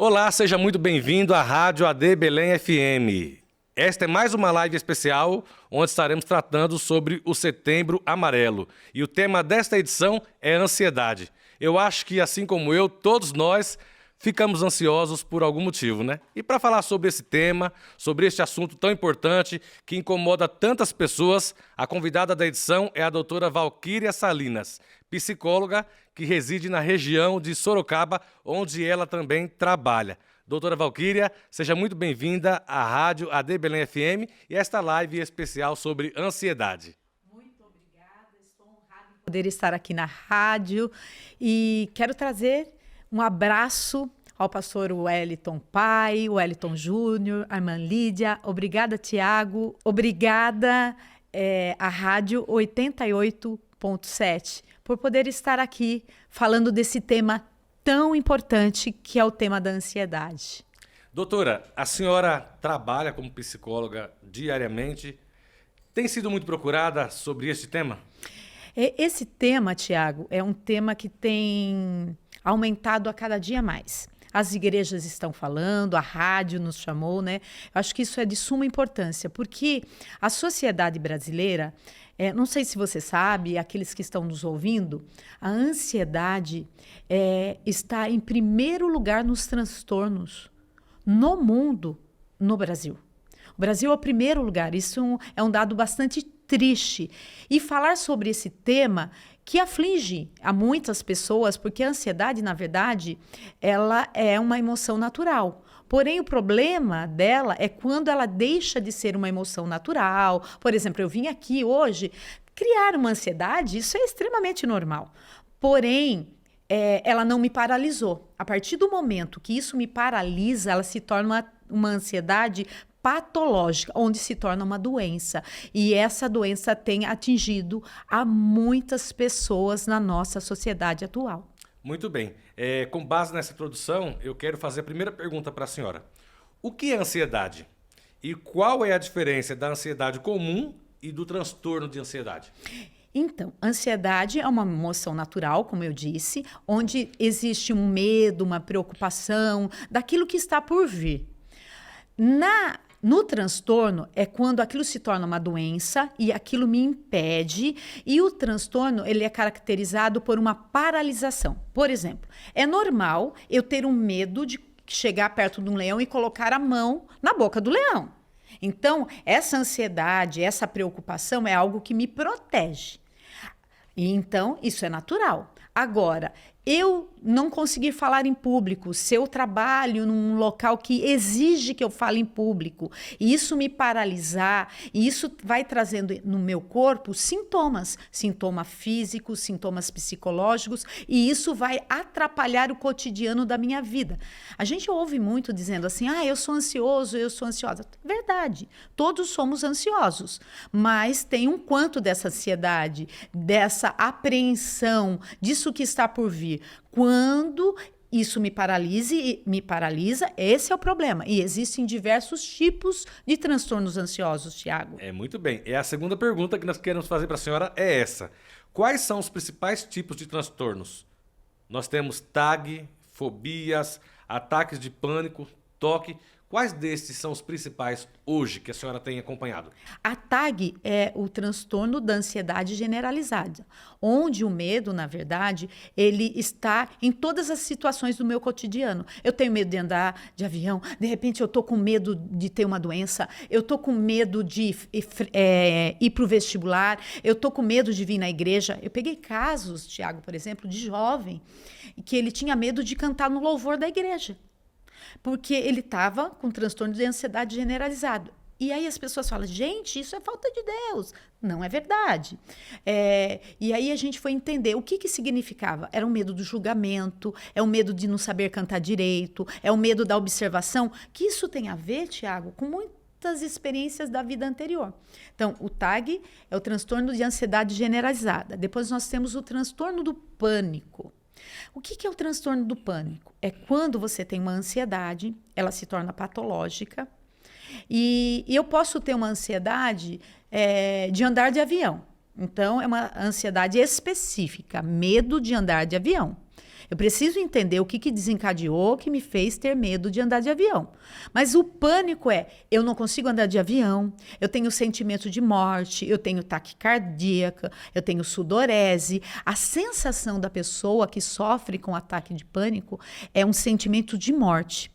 Olá, seja muito bem-vindo à Rádio AD Belém FM. Esta é mais uma live especial onde estaremos tratando sobre o Setembro Amarelo. E o tema desta edição é ansiedade. Eu acho que, assim como eu, todos nós ficamos ansiosos por algum motivo, né? E para falar sobre esse tema, sobre este assunto tão importante que incomoda tantas pessoas, a convidada da edição é a doutora Valquíria Salinas, psicóloga que reside na região de Sorocaba, onde ela também trabalha. Doutora Valquíria, seja muito bem-vinda à Rádio AD Belém FM e esta live especial sobre ansiedade. Muito obrigada, estou honrada em poder estar aqui na rádio e quero trazer um abraço ao pastor Wellington Pai, Wellington Júnior, a irmã Lídia. Obrigada, Tiago. Obrigada à Rádio 88.7 por poder estar aqui falando desse tema tão importante que é o tema da ansiedade. Doutora, a senhora trabalha como psicóloga diariamente. Tem sido muito procurada sobre este tema? Esse tema, Tiago, é um tema que tem aumentado a cada dia mais. As igrejas estão falando, a rádio nos chamou, né? Eu acho que isso é de suma importância, porque a sociedade brasileira, não sei se você sabe, aqueles que estão nos ouvindo, a ansiedade está em primeiro lugar nos transtornos no mundo, no Brasil. O Brasil é o primeiro lugar, isso é um dado bastante triste. E falar sobre esse tema que aflige a muitas pessoas, porque a ansiedade, na verdade, ela é uma emoção natural. Porém, o problema dela é quando ela deixa de ser uma emoção natural. Por exemplo, eu vim aqui hoje criar uma ansiedade, isso é extremamente normal. Porém, ela não me paralisou. A partir do momento que isso me paralisa, ela se torna uma ansiedade patológica, onde se torna uma doença. E essa doença tem atingido a muitas pessoas na nossa sociedade atual. Muito bem. Com base nessa introdução, eu quero fazer a primeira pergunta para a senhora. O que é ansiedade? E qual é a diferença da ansiedade comum e do transtorno de ansiedade? Então, ansiedade é uma emoção natural, como eu disse, onde existe um medo, uma preocupação daquilo que está por vir. No transtorno é quando aquilo se torna uma doença e aquilo me impede, e o transtorno ele é caracterizado por uma paralisação. Por exemplo, é normal eu ter um medo de chegar perto de um leão e colocar a mão na boca do leão. Então, essa ansiedade, essa preocupação é algo que me protege. E então, isso é natural. Agora, eu não conseguir falar em público, se eu trabalho num local que exige que eu fale em público, e isso me paralisar, e isso vai trazendo no meu corpo sintomas físicos, sintomas psicológicos, e isso vai atrapalhar o cotidiano da minha vida. A gente ouve muito dizendo assim, eu sou ansioso, eu sou ansiosa. Verdade, todos somos ansiosos, mas tem um quanto dessa ansiedade, dessa apreensão, disso que está por vir. Quando isso me paralisa, esse é o problema. E existem diversos tipos de transtornos ansiosos, Tiago. Muito bem. A segunda pergunta que nós queremos fazer para a senhora é essa. Quais são os principais tipos de transtornos? Nós temos TAG, fobias, ataques de pânico, toque. Quais destes são os principais hoje que a senhora tem acompanhado? A TAG é o transtorno da ansiedade generalizada, onde o medo, na verdade, ele está em todas as situações do meu cotidiano. Eu tenho medo de andar de avião, de repente eu estou com medo de ter uma doença, eu estou com medo de ir para o vestibular, eu estou com medo de vir na igreja. Eu peguei casos, Tiago, por exemplo, de jovem, que ele tinha medo de cantar no louvor da igreja, porque ele estava com transtorno de ansiedade generalizado. E aí as pessoas falam, gente, isso é falta de Deus. Não é verdade. E aí a gente foi entender o que significava. Era o medo do julgamento, é o medo de não saber cantar direito, é o medo da observação, que isso tem a ver, Tiago, com muitas experiências da vida anterior. Então, o TAG é o transtorno de ansiedade generalizada. Depois nós temos o transtorno do pânico. O que é o transtorno do pânico? É quando você tem uma ansiedade, ela se torna patológica, e eu posso ter uma ansiedade de andar de avião. Então, é uma ansiedade específica, medo de andar de avião. Eu preciso entender o que desencadeou, que me fez ter medo de andar de avião. Mas o pânico é, eu não consigo andar de avião, eu tenho sentimento de morte, eu tenho taquicardíaca, eu tenho sudorese. A sensação da pessoa que sofre com ataque de pânico é um sentimento de morte.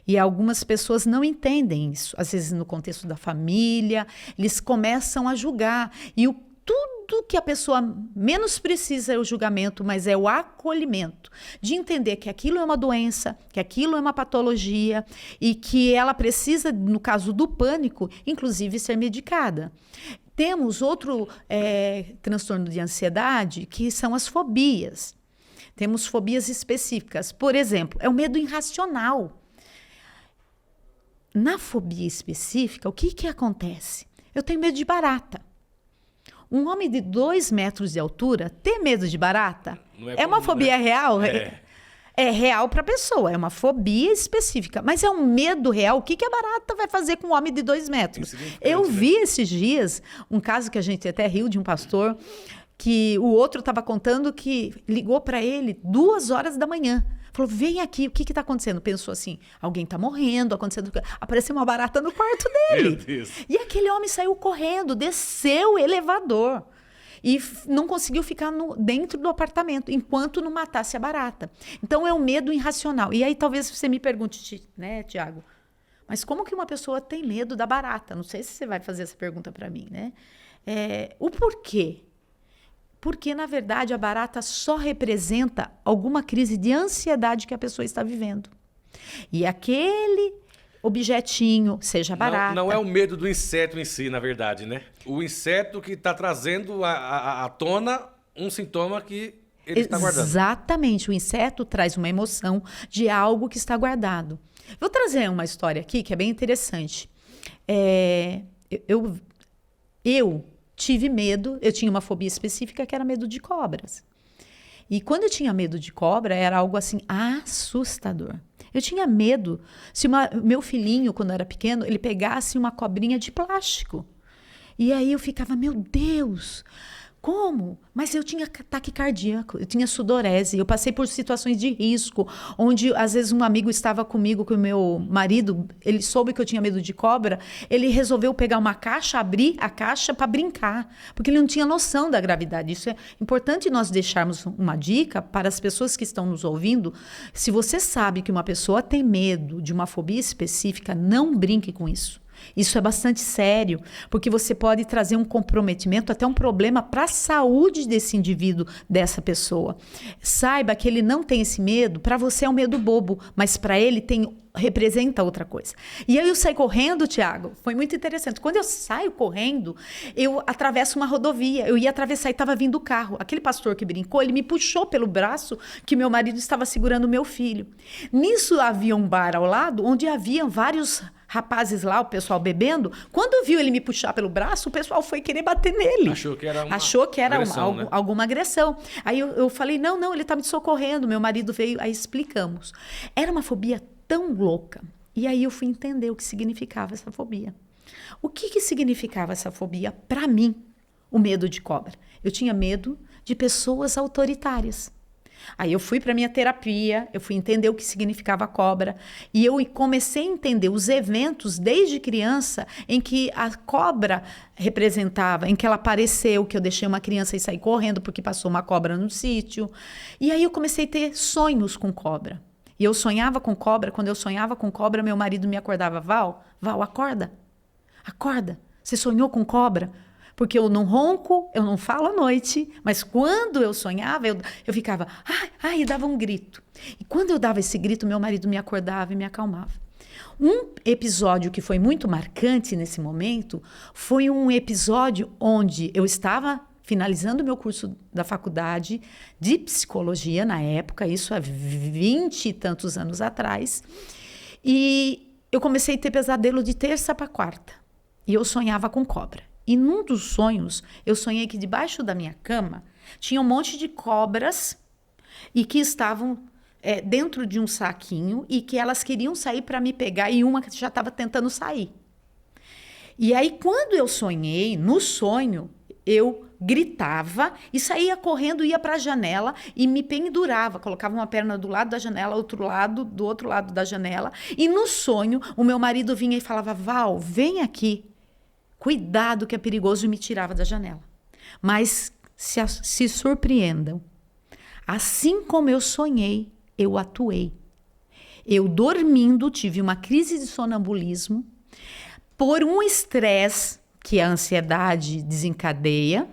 E algumas pessoas não entendem isso. Às vezes, no contexto da família, eles começam a julgar. E tudo que a pessoa menos precisa é o julgamento, mas é o acolhimento. De entender que aquilo é uma doença, que aquilo é uma patologia e que ela precisa, no caso do pânico, inclusive ser medicada. Temos outro transtorno de ansiedade, que são as fobias. Temos fobias específicas. Por exemplo, é o medo irracional. Na fobia específica, o que acontece? Eu tenho medo de barata. Um homem de 2 metros de altura ter medo de barata é uma fobia real? É real para a pessoa, é uma fobia específica. Mas é um medo real. O que a barata vai fazer com um homem de 2 metros? Eu vi esses dias um caso que a gente até riu de um pastor, que o outro estava contando que ligou para ele 2 horas da manhã. Falou, vem aqui, o que está acontecendo? Pensou assim, alguém está morrendo, apareceu uma barata no quarto dele. Meu Deus. E aquele homem saiu correndo, desceu o elevador e não conseguiu ficar dentro do apartamento, enquanto não matasse a barata. Então, é um medo irracional. E aí, talvez você me pergunte, né, Tiago, mas como que uma pessoa tem medo da barata? Não sei se você vai fazer essa pergunta para mim, né? O porquê? Porque, na verdade, a barata só representa alguma crise de ansiedade que a pessoa está vivendo. E aquele objetinho, seja barata... Não é o medo do inseto em si, na verdade, né? O inseto que está trazendo à tona um sintoma que ele está guardando. Exatamente. O inseto traz uma emoção de algo que está guardado. Vou trazer uma história aqui que é bem interessante. Eu tive medo, eu tinha uma fobia específica que era medo de cobras. E quando eu tinha medo de cobra, era algo assim assustador. Eu tinha medo se meu filhinho, quando era pequeno, ele pegasse uma cobrinha de plástico. E aí eu ficava, meu Deus, como? Mas eu tinha ataque cardíaco, eu tinha sudorese, eu passei por situações de risco, onde às vezes um amigo estava comigo, com o meu marido, ele soube que eu tinha medo de cobra, ele resolveu pegar uma caixa, abrir a caixa para brincar, porque ele não tinha noção da gravidade. Isso é importante nós deixarmos uma dica para as pessoas que estão nos ouvindo. Se você sabe que uma pessoa tem medo de uma fobia específica, não brinque com isso. Isso é bastante sério, porque você pode trazer um comprometimento, até um problema para a saúde desse indivíduo, dessa pessoa. Saiba que ele não tem esse medo, para você é um medo bobo, mas para ele representa outra coisa. E aí eu saí correndo, Tiago, foi muito interessante. Quando eu saio correndo, eu atravesso uma rodovia, eu ia atravessar e estava vindo o carro. Aquele pastor que brincou, ele me puxou pelo braço que meu marido estava segurando o meu filho. Nisso havia um bar ao lado, onde haviam vários rapazes lá, o pessoal bebendo. Quando viu ele me puxar pelo braço, o pessoal foi querer bater nele. Achou que era agressão, né? Alguma agressão. Aí eu falei, não, ele está me socorrendo. Meu marido veio, aí explicamos. Era uma fobia tão louca. E aí eu fui entender o que significava essa fobia. O que significava essa fobia? Para mim, o medo de cobra. Eu tinha medo de pessoas autoritárias. Aí eu fui para minha terapia, eu fui entender o que significava cobra e eu comecei a entender os eventos desde criança em que a cobra representava, em que ela apareceu, que eu deixei uma criança e saí correndo porque passou uma cobra no sítio. E aí eu comecei a ter sonhos com cobra. E eu sonhava com cobra, quando eu sonhava com cobra, meu marido me acordava, Val, acorda, você sonhou com cobra? Porque eu não ronco, eu não falo à noite, mas quando eu sonhava, eu ficava, e dava um grito. E quando eu dava esse grito, meu marido me acordava e me acalmava. Um episódio que foi muito marcante nesse momento foi um episódio onde eu estava finalizando meu curso da faculdade de psicologia na época, isso há 20 e tantos anos atrás, e eu comecei a ter pesadelo de terça para quarta, e eu sonhava com cobra. E num dos sonhos, eu sonhei que debaixo da minha cama tinha um monte de cobras e que estavam dentro de um saquinho e que elas queriam sair para me pegar e uma já estava tentando sair. E aí, quando eu sonhei, no sonho, eu gritava e saía correndo, ia para a janela e me pendurava, colocava uma perna do lado da janela, do outro lado da janela, e no sonho o meu marido vinha e falava: Val, vem aqui, cuidado que é perigoso, e me tirava da janela. Mas se surpreendam, assim como eu sonhei, eu atuei. Eu dormindo tive uma crise de sonambulismo por um estresse que a ansiedade desencadeia.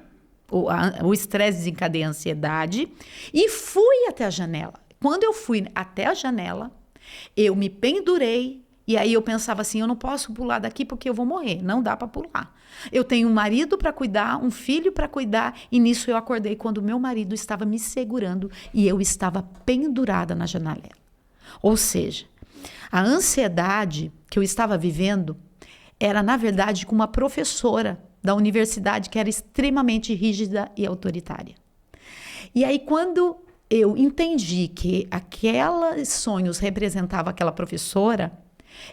O estresse desencadeia a ansiedade, e fui até a janela. Quando eu fui até a janela, eu me pendurei, e aí eu pensava assim: eu não posso pular daqui porque eu vou morrer, não dá para pular. Eu tenho um marido para cuidar, um filho para cuidar, e nisso eu acordei quando meu marido estava me segurando e eu estava pendurada na janela. Ou seja, a ansiedade que eu estava vivendo era, na verdade, com uma professora da universidade que era extremamente rígida e autoritária. E aí, quando eu entendi que aqueles sonhos representavam aquela professora,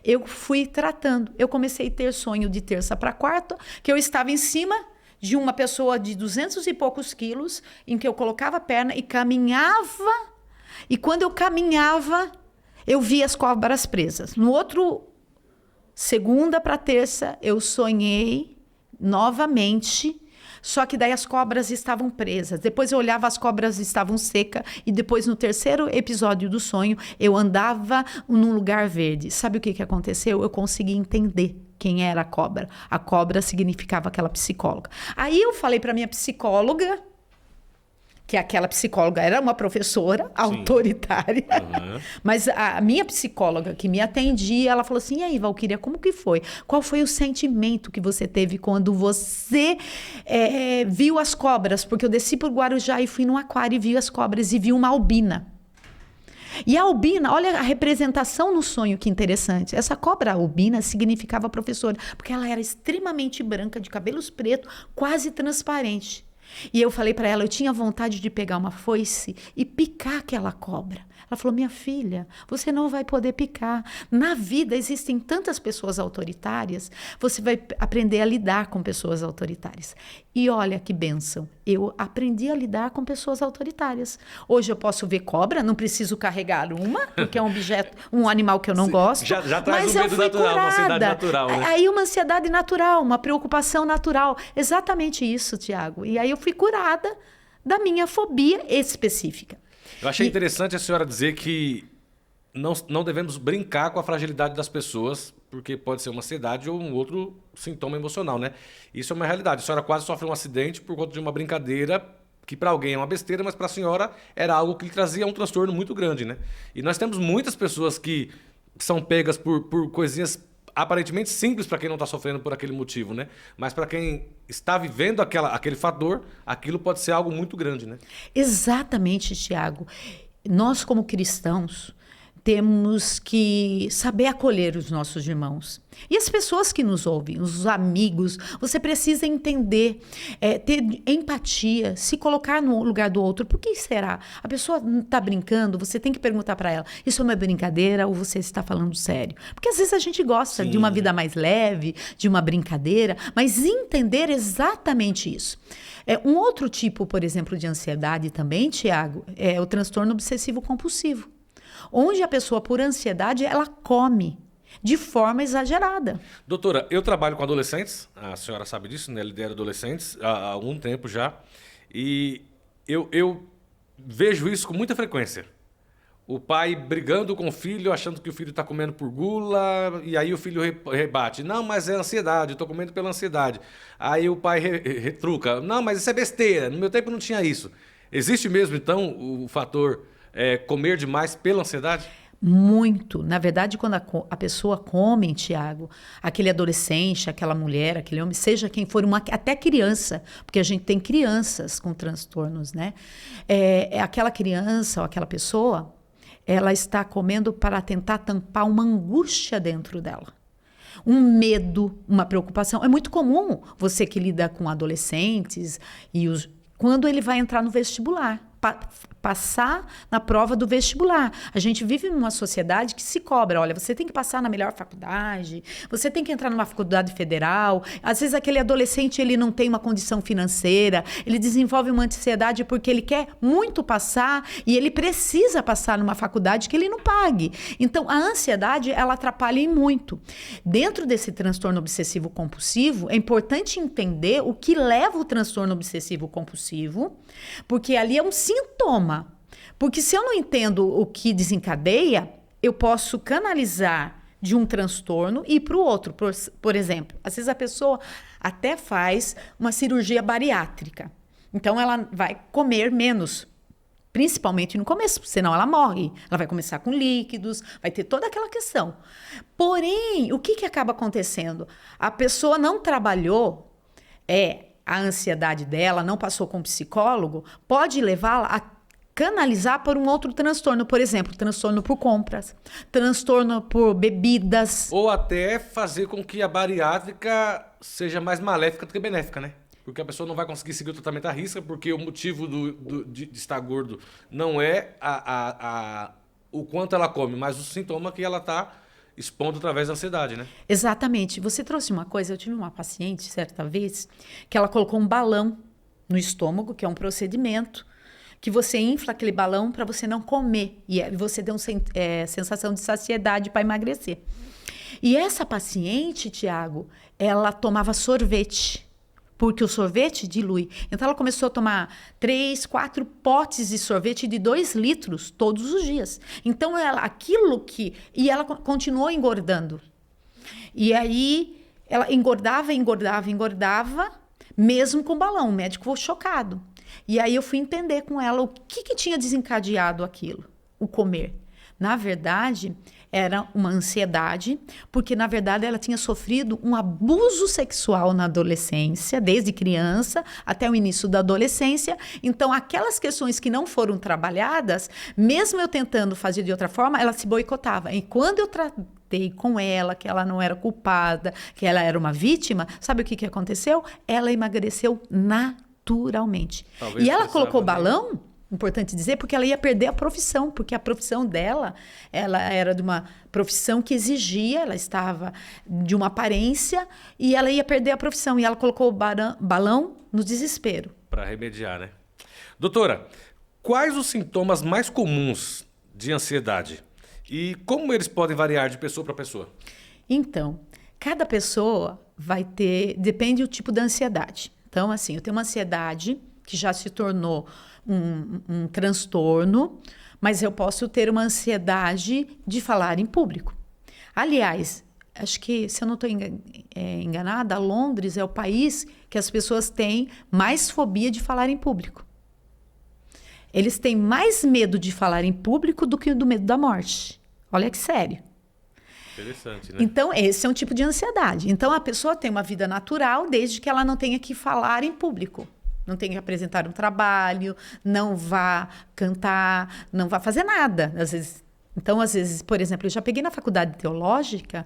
eu fui tratando. Eu comecei a ter sonho de terça para quarta, que eu estava em cima de uma pessoa de 200 e poucos quilos, em que eu colocava a perna e caminhava. E quando eu caminhava, eu via as cobras presas. No outro, segunda para terça, eu sonhei novamente, só que daí as cobras estavam presas. Depois eu olhava, as cobras estavam secas, e depois no terceiro episódio do sonho eu andava num lugar verde. Sabe o que aconteceu? Eu consegui entender quem era a cobra. A cobra significava aquela psicóloga. Aí eu falei para minha psicóloga, que aquela psicóloga era uma professora autoritária, mas a minha psicóloga que me atendia, ela falou assim: e aí, Valquíria, como que foi? Qual foi o sentimento que você teve quando você viu as cobras? Porque eu desci por Guarujá e fui num aquário e vi as cobras e vi uma albina. E a albina, olha a representação no sonho, que interessante. Essa cobra albina significava professora, porque ela era extremamente branca, de cabelos pretos, quase transparente. E eu falei para ela, eu tinha vontade de pegar uma foice e picar aquela cobra. Ela falou: minha filha, você não vai poder picar. Na vida existem tantas pessoas autoritárias, você vai aprender a lidar com pessoas autoritárias. E olha que bênção, eu aprendi a lidar com pessoas autoritárias. Hoje eu posso ver cobra, não preciso carregar uma, porque é um objeto, um animal que eu não gosto. Já traz mas um medo natural, curada. uma ansiedade natural, né? Aí uma ansiedade natural, uma preocupação natural. Exatamente isso, Tiago. E aí eu fui curada da minha fobia específica. Eu achei interessante a senhora dizer que não devemos brincar com a fragilidade das pessoas, porque pode ser uma ansiedade ou um outro sintoma emocional, né? Isso é uma realidade. A senhora quase sofreu um acidente por conta de uma brincadeira que para alguém é uma besteira, mas para a senhora era algo que lhe trazia um transtorno muito grande, né? E nós temos muitas pessoas que são pegas por coisinhas aparentemente simples para quem não está sofrendo por aquele motivo, né? Mas para quem está vivendo aquele fator, aquilo pode ser algo muito grande, né? Exatamente, Tiago. Nós, como cristãos, temos que saber acolher os nossos irmãos. E as pessoas que nos ouvem, os amigos, você precisa entender, ter empatia, se colocar no lugar do outro. Por que será? A pessoa está brincando, você tem que perguntar para ela, isso é uma brincadeira ou você está falando sério? Porque às vezes a gente gosta de uma vida mais leve, de uma brincadeira, mas entender exatamente isso. Um outro tipo, por exemplo, de ansiedade também, Tiago, é o transtorno obsessivo compulsivo. Onde a pessoa, por ansiedade, ela come de forma exagerada. Doutora, eu trabalho com adolescentes, a senhora sabe disso, né? Lidero adolescentes há algum tempo já, e eu vejo isso com muita frequência. O pai brigando com o filho, achando que o filho está comendo por gula, e aí o filho rebate. Não, mas é ansiedade, eu estou comendo pela ansiedade. Aí o pai retruca. Não, mas isso é besteira, no meu tempo não tinha isso. Existe mesmo, então, o fator comer demais pela ansiedade? Muito. Na verdade, quando a pessoa come, Tiago, aquele adolescente, aquela mulher, aquele homem, seja quem for, até criança, porque a gente tem crianças com transtornos, né? Aquela criança ou aquela pessoa, ela está comendo para tentar tampar uma angústia dentro dela. Um medo, uma preocupação. É muito comum você que lida com adolescentes quando ele vai entrar no vestibular. passar na prova do vestibular. A gente vive numa sociedade que se cobra. Olha, você tem que passar na melhor faculdade, você tem que entrar numa faculdade federal. Às vezes aquele adolescente, ele não tem uma condição financeira, ele desenvolve uma ansiedade porque ele quer muito passar e ele precisa passar numa faculdade que ele não pague. Então, a ansiedade, ela atrapalha em muito. Dentro desse transtorno obsessivo compulsivo, é importante entender o que leva o transtorno obsessivo compulsivo, porque ali é um sintoma. Porque se eu não entendo o que desencadeia, eu posso canalizar de um transtorno e ir para o outro. Por exemplo, às vezes a pessoa até faz uma cirurgia bariátrica. Então, ela vai comer menos, principalmente no começo, senão ela morre. Ela vai começar com líquidos, vai ter toda aquela questão. Porém, o que acaba acontecendo? A pessoa não trabalhou a ansiedade dela, não passou com um psicólogo, pode levá-la a canalizar por um outro transtorno. Por exemplo, transtorno por compras, transtorno por bebidas. Ou até fazer com que a bariátrica seja mais maléfica do que benéfica, né? Porque a pessoa não vai conseguir seguir o tratamento à risca, porque o motivo de estar gordo não é o quanto ela come, mas o sintoma que ela está expondo através da ansiedade, né? Exatamente. Você trouxe uma coisa, eu tive uma paciente, certa vez, que ela colocou um balão no estômago, que é um procedimento, que você infla aquele balão para você não comer. E você tem uma sensação de saciedade para emagrecer. E essa paciente, Tiago, ela tomava sorvete, porque o sorvete dilui. Então, ela começou a tomar 3, 4 potes de sorvete de 2 litros todos os dias. Então, e ela continuou engordando. E aí, ela engordava, mesmo com balão. O médico ficou chocado. E aí, eu fui entender com ela o que tinha desencadeado aquilo, o comer. Na verdade, era uma ansiedade, porque, na verdade, ela tinha sofrido um abuso sexual na adolescência, desde criança até o início da adolescência. Então, aquelas questões que não foram trabalhadas, mesmo eu tentando fazer de outra forma, ela se boicotava. E quando eu tratei com ela, que ela não era culpada, que ela era uma vítima, sabe o que aconteceu? Ela emagreceu naturalmente. Talvez e ela colocou balão, importante dizer, porque ela ia perder a profissão, porque a profissão dela, ela era de uma profissão que exigia, ela estava de uma aparência e ela ia perder a profissão. E ela colocou o balão no desespero. Para remediar, né? Doutora, quais os sintomas mais comuns de ansiedade? E como eles podem variar de pessoa para pessoa? Então, cada pessoa vai ter, depende do tipo da ansiedade. Então, assim, eu tenho uma ansiedade que já se tornou um transtorno, mas eu posso ter uma ansiedade de falar em público. Aliás, acho que, se eu não estou enganada, Londres é o país que as pessoas têm mais fobia de falar em público. Eles têm mais medo de falar em público do que do medo da morte. Olha que sério. Interessante, né? Então, esse é um tipo de ansiedade. Então, a pessoa tem uma vida natural desde que ela não tenha que falar em público. Não tenha que apresentar um trabalho, não vá cantar, não vá fazer nada. Então, às vezes, por exemplo, eu já peguei na faculdade teológica,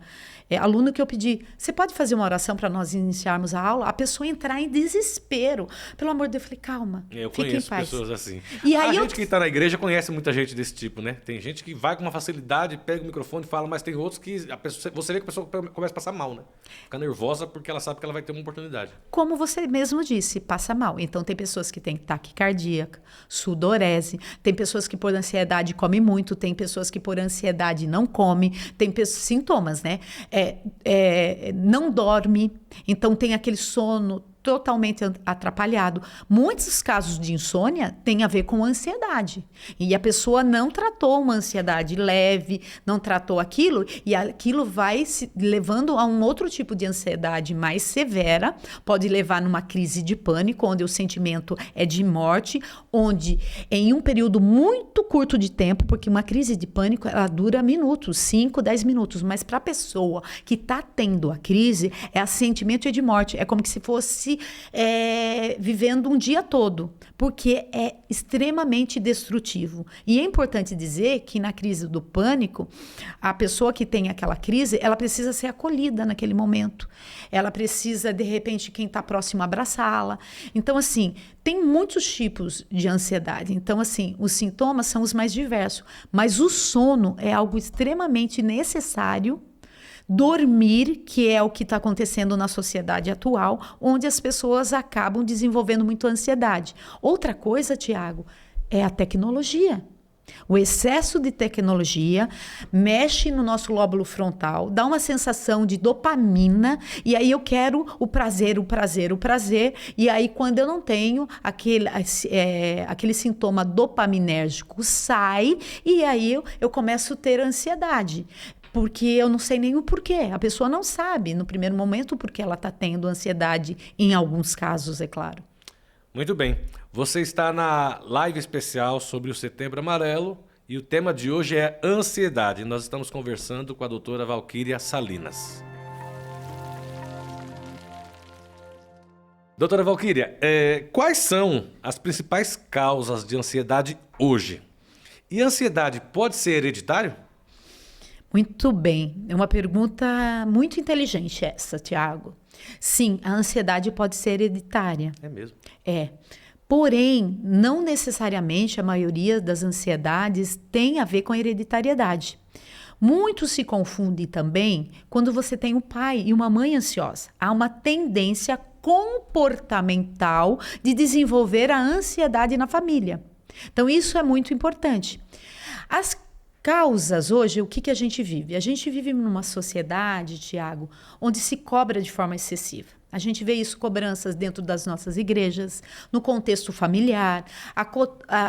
aluno que eu pedi, você pode fazer uma oração para nós iniciarmos a aula? A pessoa entrar em desespero. Pelo amor de Deus, eu falei, calma, eu fique em paz. pessoas assim. E aí a gente que está na igreja conhece muita gente desse tipo, né? Tem gente que vai com uma facilidade, pega o microfone e fala, mas tem outros que você vê que a pessoa começa a passar mal, né? Fica nervosa porque ela sabe que ela vai ter uma oportunidade. Como você mesmo disse, passa mal. Então, tem pessoas que têm taquicardia, sudorese, tem pessoas que por ansiedade comem muito, tem pessoas que por ansiedade não come, tem sintomas, né? Não dorme, então tem aquele sono totalmente atrapalhado. Muitos casos de insônia têm a ver com ansiedade. E a pessoa não tratou uma ansiedade leve, não tratou aquilo, e aquilo vai se levando a um outro tipo de ansiedade mais severa, pode levar numa crise de pânico, onde o sentimento é de morte, onde em um período muito curto de tempo, porque uma crise de pânico, ela dura minutos, 5, 10 minutos, mas para a pessoa que está tendo a crise, sentimento de morte, é como se fosse amanhece vivendo um dia todo, porque é extremamente destrutivo. E é importante dizer que na crise do pânico, a pessoa que tem aquela crise, ela precisa ser acolhida naquele momento. Ela precisa, de repente, quem está próximo abraçá-la. Então, assim, tem muitos tipos de ansiedade. Então, assim, os sintomas são os mais diversos. Mas o sono é algo extremamente necessário. Dormir, que é o que está acontecendo na sociedade atual, onde as pessoas acabam desenvolvendo muito ansiedade. Outra coisa, Tiago, é a tecnologia. O excesso de tecnologia mexe no nosso lóbulo frontal, dá uma sensação de dopamina, e aí eu quero o prazer, o prazer, o prazer, e aí quando eu não tenho, aquele sintoma dopaminérgico sai, e aí eu começo a ter ansiedade. Porque eu não sei nem o porquê. A pessoa não sabe, no primeiro momento, porque ela está tendo ansiedade, em alguns casos, é claro. Muito bem. Você está na live especial sobre o Setembro Amarelo e o tema de hoje é ansiedade. Nós estamos conversando com a doutora Valquíria Salinas. Doutora Valquíria, quais são as principais causas de ansiedade hoje? E a ansiedade pode ser hereditário? Muito bem. É uma pergunta muito inteligente essa, Tiago. Sim, a ansiedade pode ser hereditária. É mesmo? É. Porém, não necessariamente a maioria das ansiedades tem a ver com a hereditariedade. Muito se confunde também quando você tem um pai e uma mãe ansiosa. Há uma tendência comportamental de desenvolver a ansiedade na família. Então, isso é muito importante. As causas hoje, o que a gente vive? A gente vive numa sociedade, Tiago, onde se cobra de forma excessiva. A gente vê isso, cobranças dentro das nossas igrejas, no contexto familiar, a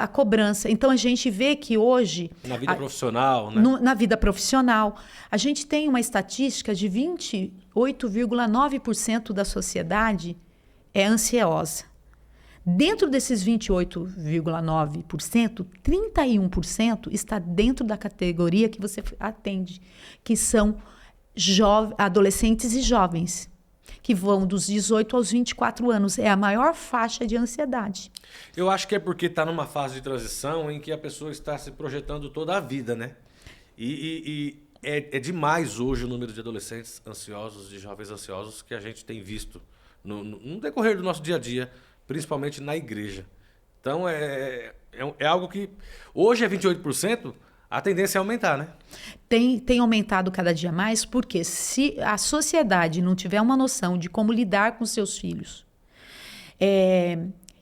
cobrança. Então, a gente vê que hoje... Na vida profissional, né? Na vida profissional. A gente tem uma estatística de 28,9% da sociedade é ansiosa. Dentro desses 28,9%, 31% está dentro da categoria que você atende, que são adolescentes e jovens, que vão dos 18 aos 24 anos. É a maior faixa de ansiedade. Eu acho que é porque está numa fase de transição em que a pessoa está se projetando toda a vida, né? E é demais hoje o número de adolescentes ansiosos, de jovens ansiosos que a gente tem visto no decorrer do nosso dia a dia, principalmente na igreja. Então, é algo que... Hoje é 28%, a tendência é aumentar, né? Tem aumentado cada dia mais, porque se a sociedade não tiver uma noção de como lidar com seus filhos,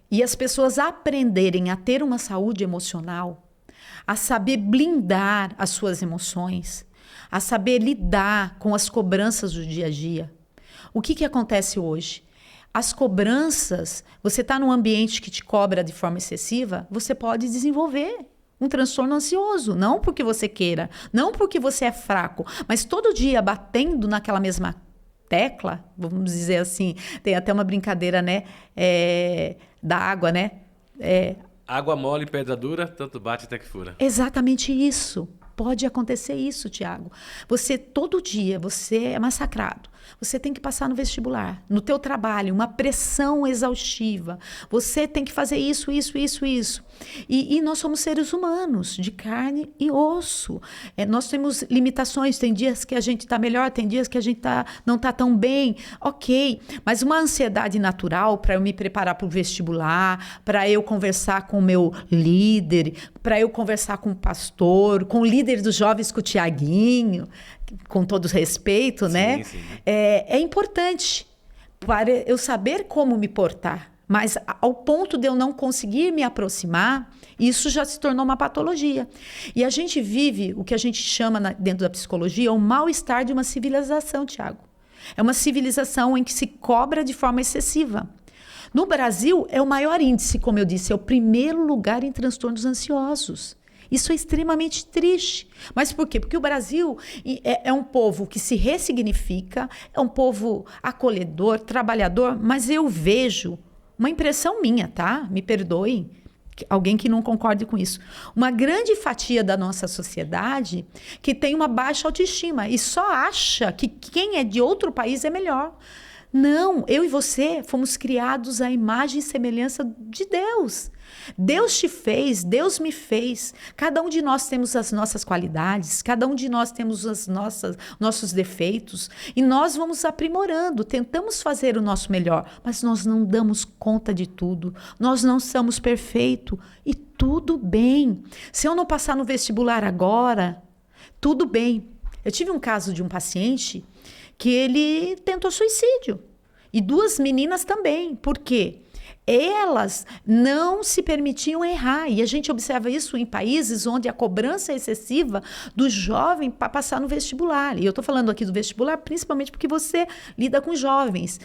e as pessoas aprenderem a ter uma saúde emocional, a saber blindar as suas emoções, a saber lidar com as cobranças do dia a dia. O que acontece hoje? As cobranças, você está num ambiente que te cobra de forma excessiva, você pode desenvolver um transtorno ansioso. Não porque você queira, não porque você é fraco, mas todo dia batendo naquela mesma tecla, vamos dizer assim, tem até uma brincadeira, né, da água, né? Água mole e pedra dura, tanto bate até que fura. Exatamente isso. Pode acontecer isso, Tiago. Você, todo dia, você é massacrado. Você tem que passar no vestibular, no teu trabalho, uma pressão exaustiva. Você tem que fazer isso, isso, isso, isso. E nós somos seres humanos, de carne e osso. Nós temos limitações, tem dias que a gente está melhor, tem dias que a gente não está tão bem. Ok, mas uma ansiedade natural para eu me preparar para o vestibular, para eu conversar com o meu líder, para eu conversar com o pastor, com o líder dos jovens, com o Tiaguinho, com todo respeito, né? Sim. É importante para eu saber como me portar. Mas ao ponto de eu não conseguir me aproximar, isso já se tornou uma patologia. E a gente vive o que a gente chama dentro da psicologia o mal-estar de uma civilização, Tiago. É uma civilização em que se cobra de forma excessiva. No Brasil, é o maior índice, como eu disse, é o primeiro lugar em transtornos ansiosos. Isso é extremamente triste. Mas por quê? Porque o Brasil é um povo que se ressignifica, é um povo acolhedor, trabalhador, mas eu vejo, uma impressão minha, tá? Me perdoem, alguém que não concorde com isso. Uma grande fatia da nossa sociedade que tem uma baixa autoestima e só acha que quem é de outro país é melhor. Não, eu e você fomos criados à imagem e semelhança de Deus. Deus te fez, Deus me fez. Cada um de nós temos as nossas qualidades, cada um de nós temos nossos defeitos e nós vamos aprimorando, tentamos fazer o nosso melhor, mas nós não damos conta de tudo, nós não somos perfeitos e tudo bem. Se eu não passar no vestibular agora, tudo bem. Eu tive um caso de um paciente que ele tentou suicídio. E 2 meninas também. Por quê? Elas não se permitiam errar. E a gente observa isso em países onde a cobrança é excessiva do jovem para passar no vestibular. E eu estou falando aqui do vestibular principalmente porque você lida com jovens.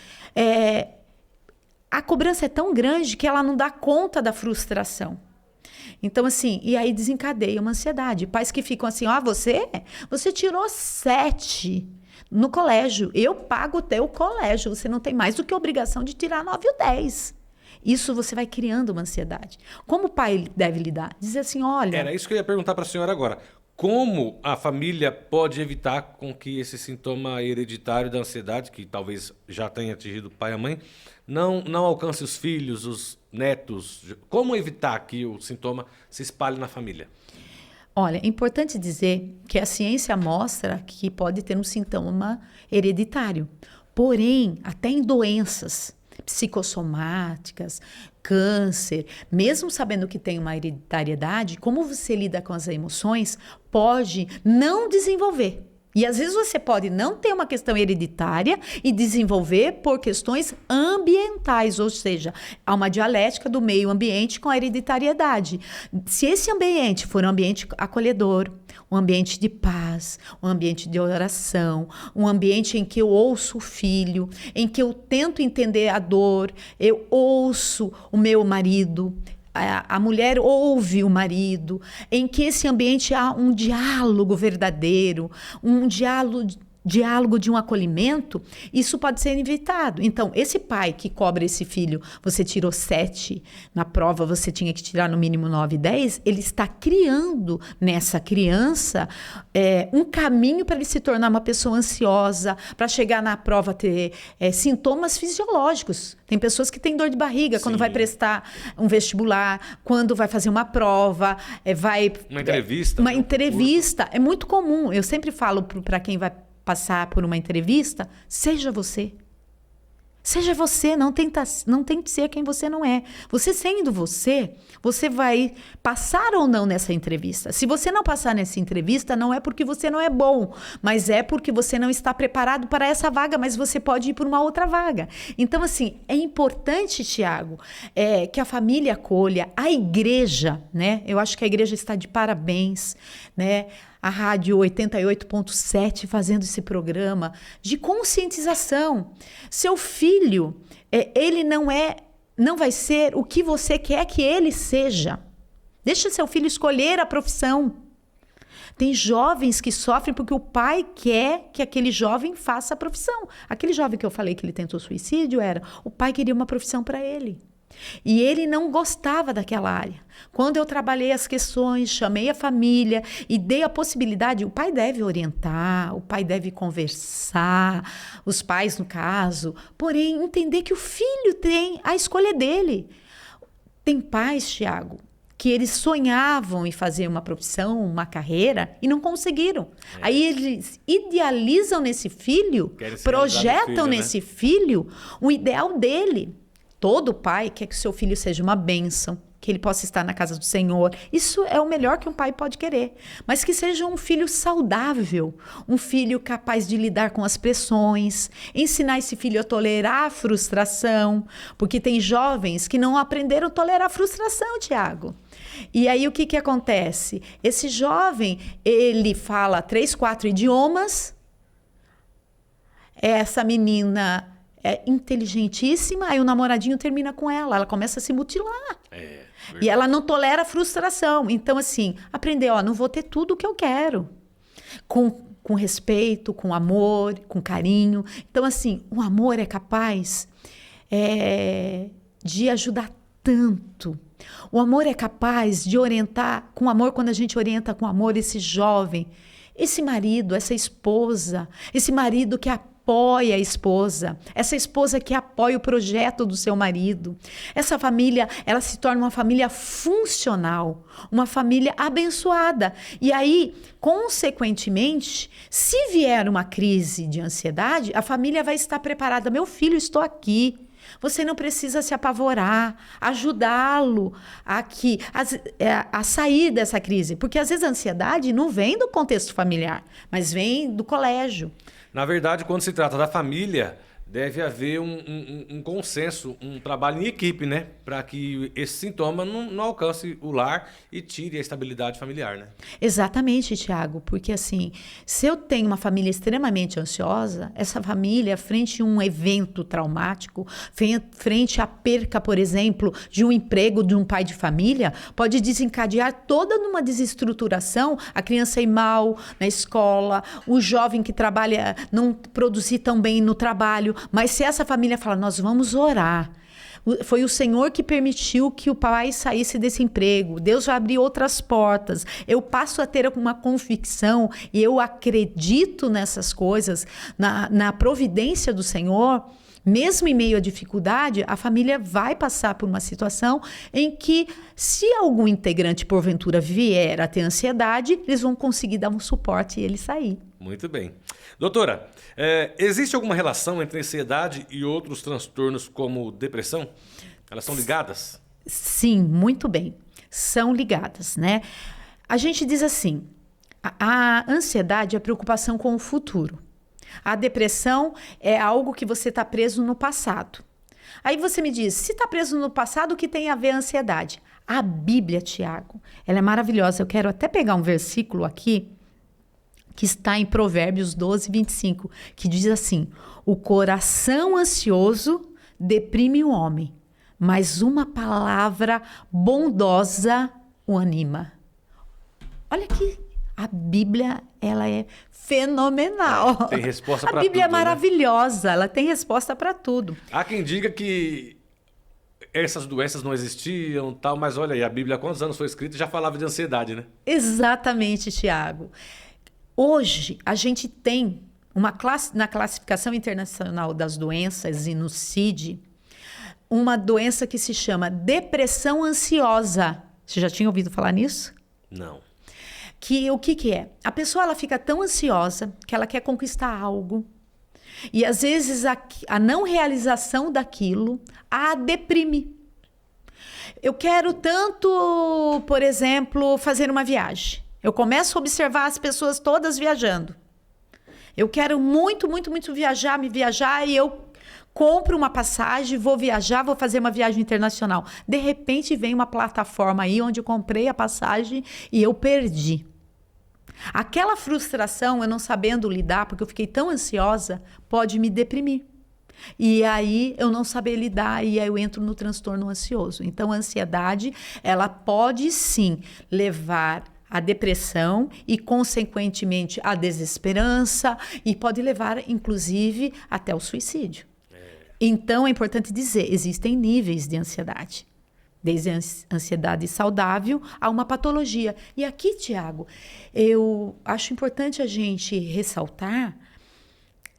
A cobrança é tão grande que ela não dá conta da frustração. Então, assim, e aí desencadeia uma ansiedade. Pais que ficam assim, você tirou 7 no colégio, eu pago o teu colégio, você não tem mais do que obrigação de tirar 9 ou 10. Isso você vai criando uma ansiedade. Como o pai deve lidar? Dizer assim, olha... Era isso que eu ia perguntar para a senhora agora. Como a família pode evitar com que esse sintoma hereditário da ansiedade, que talvez já tenha atingido o pai e a mãe, não alcance os filhos, os netos? Como evitar que o sintoma se espalhe na família? Olha, é importante dizer que a ciência mostra que pode ter um sintoma hereditário. Porém, até em doenças psicossomáticas, câncer, mesmo sabendo que tem uma hereditariedade, como você lida com as emoções, pode não desenvolver. E às vezes você pode não ter uma questão hereditária e desenvolver por questões ambientais, ou seja, há uma dialética do meio ambiente com a hereditariedade. Se esse ambiente for um ambiente acolhedor, um ambiente de paz, um ambiente de oração, um ambiente em que eu ouço o filho, em que eu tento entender a dor, eu ouço o meu marido, a mulher ouve o marido, em que esse ambiente há um diálogo verdadeiro, um diálogo de um acolhimento, isso pode ser evitado. Então, esse pai que cobra esse filho, você tirou 7, na prova você tinha que tirar no mínimo 9, 10, ele está criando nessa criança um caminho para ele se tornar uma pessoa ansiosa, para chegar na prova ter sintomas fisiológicos. Tem pessoas que têm dor de barriga quando vai prestar um vestibular, quando vai fazer uma prova, Uma entrevista. Uma entrevista. É muito comum. Eu sempre falo para quem vai passar por uma entrevista, seja você. Seja você, não tente ser quem você não é. Você sendo você, você vai passar ou não nessa entrevista. Se você não passar nessa entrevista, não é porque você não é bom, mas é porque você não está preparado para essa vaga, mas você pode ir por uma outra vaga. Então, assim, é importante, Tiago, que a família acolha, a igreja, né? Eu acho que a igreja está de parabéns, né? A Rádio 88.7 fazendo esse programa de conscientização. Seu filho, ele não vai ser o que você quer que ele seja. Deixa seu filho escolher a profissão. Tem jovens que sofrem porque o pai quer que aquele jovem faça a profissão. Aquele jovem que eu falei que ele tentou suicídio o pai queria uma profissão para ele. E ele não gostava daquela área. Quando eu trabalhei as questões, chamei a família e dei a possibilidade, o pai deve orientar, o pai deve conversar, os pais no caso, porém entender que o filho tem a escolha dele. Tem pais, Tiago, que eles sonhavam em fazer uma profissão, uma carreira e não conseguiram. Aí eles idealizam nesse filho, projetam nesse filho o ideal dele. Todo pai quer que o seu filho seja uma bênção, que ele possa estar na casa do Senhor. Isso é o melhor que um pai pode querer. Mas que seja um filho saudável, um filho capaz de lidar com as pressões, ensinar esse filho a tolerar a frustração, porque tem jovens que não aprenderam a tolerar a frustração, Tiago. E aí o que acontece? Esse jovem, ele fala 3, 4 idiomas, essa menina é inteligentíssima, aí o namoradinho termina com ela começa a se mutilar. E ela não tolera a frustração. Então, assim, aprender, não vou ter tudo o que eu quero. Com respeito, com amor, com carinho. Então, assim, o amor é capaz de ajudar tanto. O amor é capaz de orientar com amor, quando a gente orienta com amor esse jovem, esse marido, essa esposa, esse marido que apoia a esposa, essa esposa que apoia o projeto do seu marido. Essa família, ela se torna uma família funcional, uma família abençoada. E aí, consequentemente, se vier uma crise de ansiedade, a família vai estar preparada. Meu filho, estou aqui. Você não precisa se apavorar, ajudá-lo a sair dessa crise. Porque às vezes a ansiedade não vem do contexto familiar, mas vem do colégio. Na verdade, quando se trata da família, deve haver um consenso, um trabalho em equipe, né? Para que esse sintoma não alcance o lar e tire a estabilidade familiar, né? Exatamente, Tiago, porque assim, se eu tenho uma família extremamente ansiosa, essa família, frente a um evento traumático, frente à perca, por exemplo, de um emprego de um pai de família, pode desencadear toda numa desestruturação, a criança ir mal na escola, o jovem que trabalha não produzir tão bem no trabalho. Mas se essa família fala, nós vamos orar, foi o Senhor que permitiu que o pai saísse desse emprego, Deus vai abrir outras portas, eu passo a ter uma convicção e eu acredito nessas coisas, na providência do Senhor. Mesmo em meio à dificuldade, a família vai passar por uma situação em que, se algum integrante porventura vier a ter ansiedade, eles vão conseguir dar um suporte e ele sair. Muito bem. Doutora, existe alguma relação entre ansiedade e outros transtornos como depressão? Elas são ligadas? Sim, muito bem. São ligadas, né? A gente diz assim, a ansiedade é a preocupação com o futuro. A depressão é algo que você está preso no passado. Aí você me diz, se está preso no passado, o que tem a ver a ansiedade? A Bíblia, Tiago, ela é maravilhosa. Eu quero até pegar um versículo aqui, que está em Provérbios 12, 25, que diz assim, o coração ansioso deprime o homem, mas uma palavra bondosa o anima. Olha aqui, a Bíblia, ela é fenomenal. Tem resposta para tudo. A Bíblia é maravilhosa, né? Ela tem resposta para tudo. Há quem diga que essas doenças não existiam, tal, mas olha aí, a Bíblia há quantos anos foi escrita e já falava de ansiedade, né? Exatamente, Tiago. Hoje, a gente tem na classificação internacional das doenças e no CID, uma doença que se chama depressão ansiosa. Você já tinha ouvido falar nisso? Não. O que é? A pessoa ela fica tão ansiosa que ela quer conquistar algo. E às vezes a não realização daquilo a deprime. Eu quero tanto, por exemplo, fazer uma viagem. Eu começo a observar as pessoas todas viajando. Eu quero muito, muito, muito viajar e eu compro uma passagem, vou viajar, vou fazer uma viagem internacional. De repente vem uma plataforma aí onde eu comprei a passagem e eu perdi. Aquela frustração, eu não sabendo lidar, porque eu fiquei tão ansiosa, pode me deprimir. E aí eu não saber lidar e aí eu entro no transtorno ansioso. Então a ansiedade, ela pode sim levar à depressão e, consequentemente, à desesperança e pode levar, inclusive, até o suicídio. Então, é importante dizer, existem níveis de ansiedade. Desde a ansiedade saudável a uma patologia. E aqui, Tiago, eu acho importante a gente ressaltar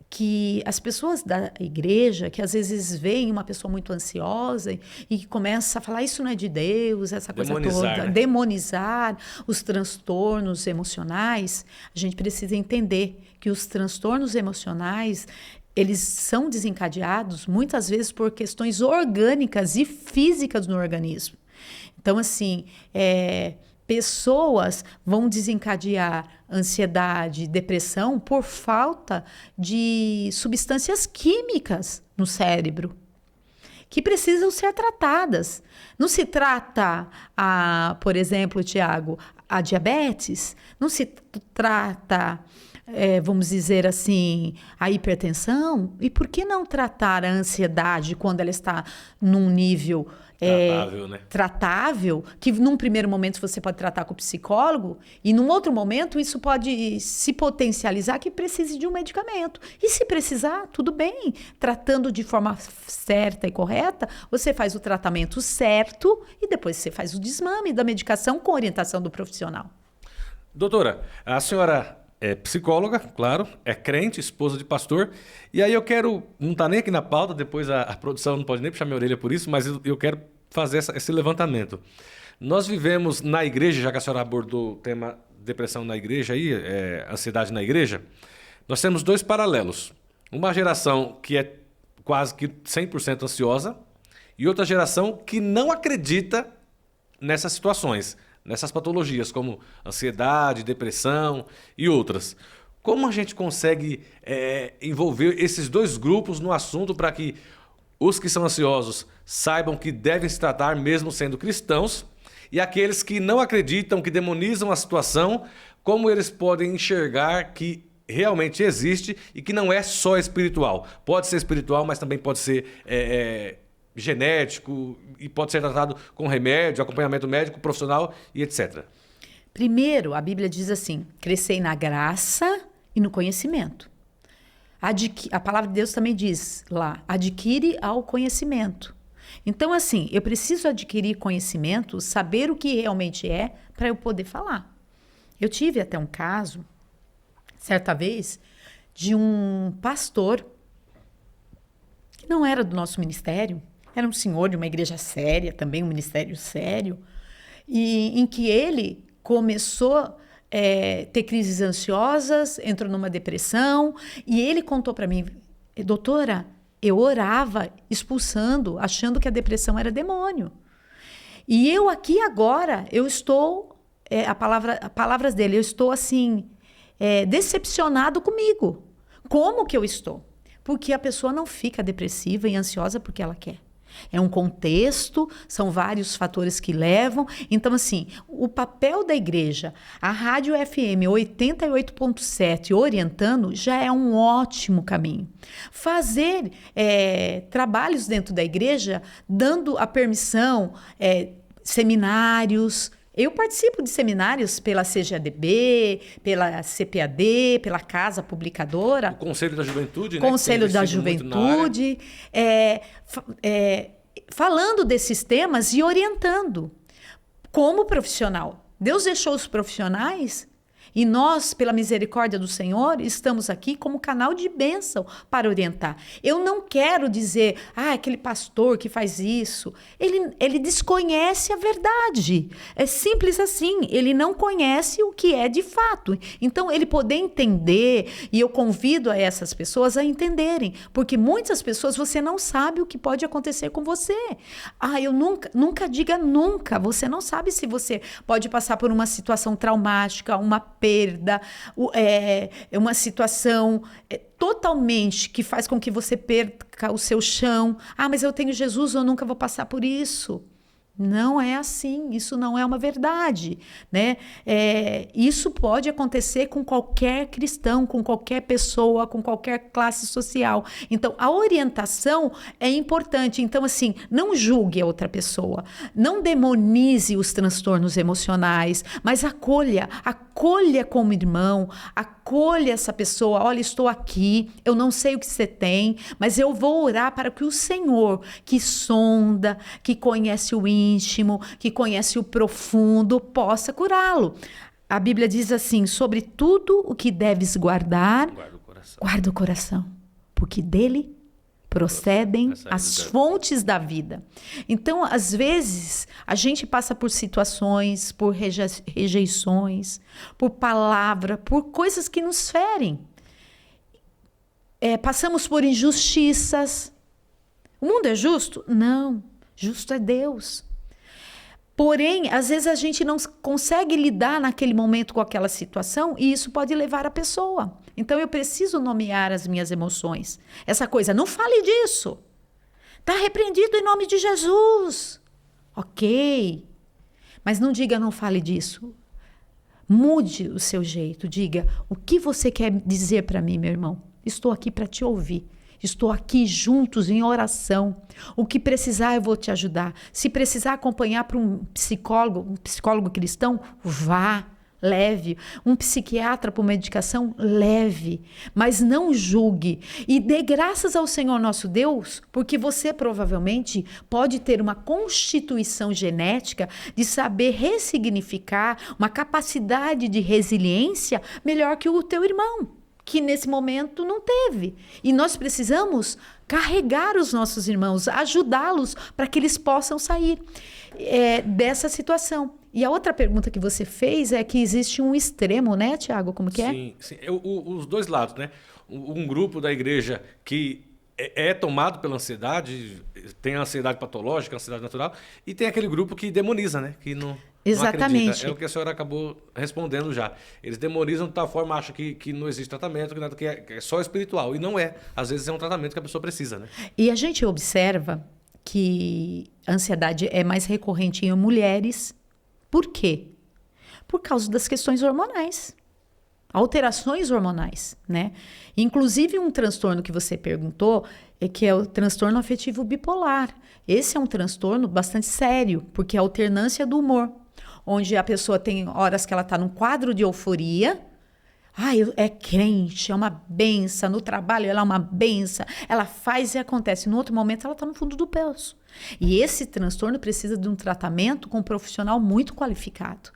que as pessoas da igreja, que às vezes veem uma pessoa muito ansiosa e começa a falar, isso não é de Deus, essa coisa toda, né? Demonizar os transtornos emocionais, a gente precisa entender que os transtornos emocionais, eles são desencadeados muitas vezes por questões orgânicas e físicas no organismo. Então, assim, pessoas vão desencadear ansiedade, depressão por falta de substâncias químicas no cérebro que precisam ser tratadas. Não se trata, por exemplo, Tiago, a diabetes, não se trata, vamos dizer assim, a hipertensão. E por que não tratar a ansiedade quando ela está num nível tratável, né? Tratável, que num primeiro momento você pode tratar com o psicólogo e num outro momento isso pode se potencializar que precise de um medicamento. E se precisar, tudo bem. Tratando de forma certa e correta, você faz o tratamento certo e depois você faz o desmame da medicação com orientação do profissional. Doutora, a senhora é psicóloga, claro, é crente, esposa de pastor. E aí eu quero, não está nem aqui na pauta, depois a produção não pode nem puxar minha orelha por isso, mas eu quero fazer esse levantamento. Nós vivemos na igreja, já que a senhora abordou o tema depressão na igreja, aí, ansiedade na igreja, nós temos dois paralelos. Uma geração que é quase que 100% ansiosa e outra geração que não acredita nessas situações, nessas patologias como ansiedade, depressão e outras. Como a gente consegue envolver esses dois grupos no assunto para que os que são ansiosos saibam que devem se tratar mesmo sendo cristãos e aqueles que não acreditam, que demonizam a situação, como eles podem enxergar que realmente existe e que não é só espiritual. Pode ser espiritual, mas também pode ser genético e pode ser tratado com remédio, acompanhamento médico, profissional e etc. Primeiro, a Bíblia diz assim, crescei na graça e no conhecimento. A palavra de Deus também diz lá, adquire ao conhecimento. Então, assim, eu preciso adquirir conhecimento, saber o que realmente é, para eu poder falar. Eu tive até um caso, certa vez, de um pastor que não era do nosso ministério, era um senhor de uma igreja séria, também um ministério sério, e em que ele começou a ter crises ansiosas, entrou numa depressão, e ele contou para mim, doutora, eu orava expulsando, achando que a depressão era demônio. E eu aqui agora, eu estou, palavras dele, eu estou assim, decepcionado comigo. Como que eu estou? Porque a pessoa não fica depressiva e ansiosa porque ela quer. É um contexto, são vários fatores que levam. Então, assim, o papel da igreja, a Rádio FM 88.7 orientando, já é um ótimo caminho. Fazer trabalhos dentro da igreja, dando a permissão, seminários. Eu participo de seminários pela CGADB, pela CPAD, pela Casa Publicadora. O Conselho da Juventude, né? Conselho da Juventude. Falando desses temas e orientando como profissional. Deus deixou os profissionais e nós, pela misericórdia do Senhor, estamos aqui como canal de bênção para orientar. Eu não quero dizer, aquele pastor que faz isso, ele desconhece a verdade. É simples assim, ele não conhece o que é de fato. Então, ele poder entender, e eu convido a essas pessoas a entenderem, porque muitas pessoas você não sabe o que pode acontecer com você. Eu nunca diga nunca, você não sabe se você pode passar por uma situação traumática, uma perda, uma situação totalmente que faz com que você perca o seu chão. Mas eu tenho Jesus, eu nunca vou passar por isso. Não é assim, isso não é uma verdade, né? Isso pode acontecer com qualquer cristão, com qualquer pessoa, com qualquer classe social. Então, a orientação é importante. Então, assim, não julgue a outra pessoa, não demonize os transtornos emocionais, mas acolha como irmão, acolha essa pessoa. Olha, estou aqui, eu não sei o que você tem, mas eu vou orar para que o Senhor, que sonda, que conhece o íntimo, que conhece o profundo, possa curá-lo. A Bíblia diz assim, sobre tudo o que deves guardar, guarda o coração, porque dele procedem as fontes da vida. Então, às vezes, a gente passa por situações, por rejeições, por palavra, por coisas que nos ferem. Passamos por injustiças. O mundo é justo? Não. Justo é Deus. Porém, às vezes a gente não consegue lidar naquele momento com aquela situação e isso pode levar a pessoa. Então, eu preciso nomear as minhas emoções. Essa coisa, não fale disso. Está repreendido em nome de Jesus. Ok. Mas não diga não fale disso. Mude o seu jeito. Diga, o que você quer dizer para mim, meu irmão? Estou aqui para te ouvir. Estou aqui juntos em oração. O que precisar, eu vou te ajudar. Se precisar acompanhar para um psicólogo cristão, vá. leve. Um psiquiatra por medicação, leve. Mas não julgue. E dê graças ao Senhor nosso Deus, porque você provavelmente pode ter uma constituição genética de saber ressignificar, uma capacidade de resiliência melhor que o teu irmão, que nesse momento não teve. E nós precisamos carregar os nossos irmãos, ajudá-los para que eles possam sair dessa situação. E a outra pergunta que você fez é que existe um extremo, né, Tiago? Como que é? Sim, sim. Os dois lados, né? Um grupo da igreja que é tomado pela ansiedade, tem a ansiedade patológica, a ansiedade natural, e tem aquele grupo que demoniza, né? Que não Exatamente. acredita. É o que a senhora acabou respondendo já. Eles demonizam de tal forma, acham que não existe tratamento, que é só espiritual. E não é. Às vezes é um tratamento que a pessoa precisa, né? E a gente observa que a ansiedade é mais recorrente em mulheres. Por quê? Por causa das questões hormonais. Alterações hormonais, né? Inclusive um transtorno que você perguntou que é o transtorno afetivo bipolar. Esse é um transtorno bastante sério, porque é a alternância do humor, onde a pessoa tem horas que ela está num quadro de euforia. É crente, é uma benção, no trabalho ela é uma benção, ela faz e acontece. No outro momento ela está no fundo do poço. E esse transtorno precisa de um tratamento com um profissional muito qualificado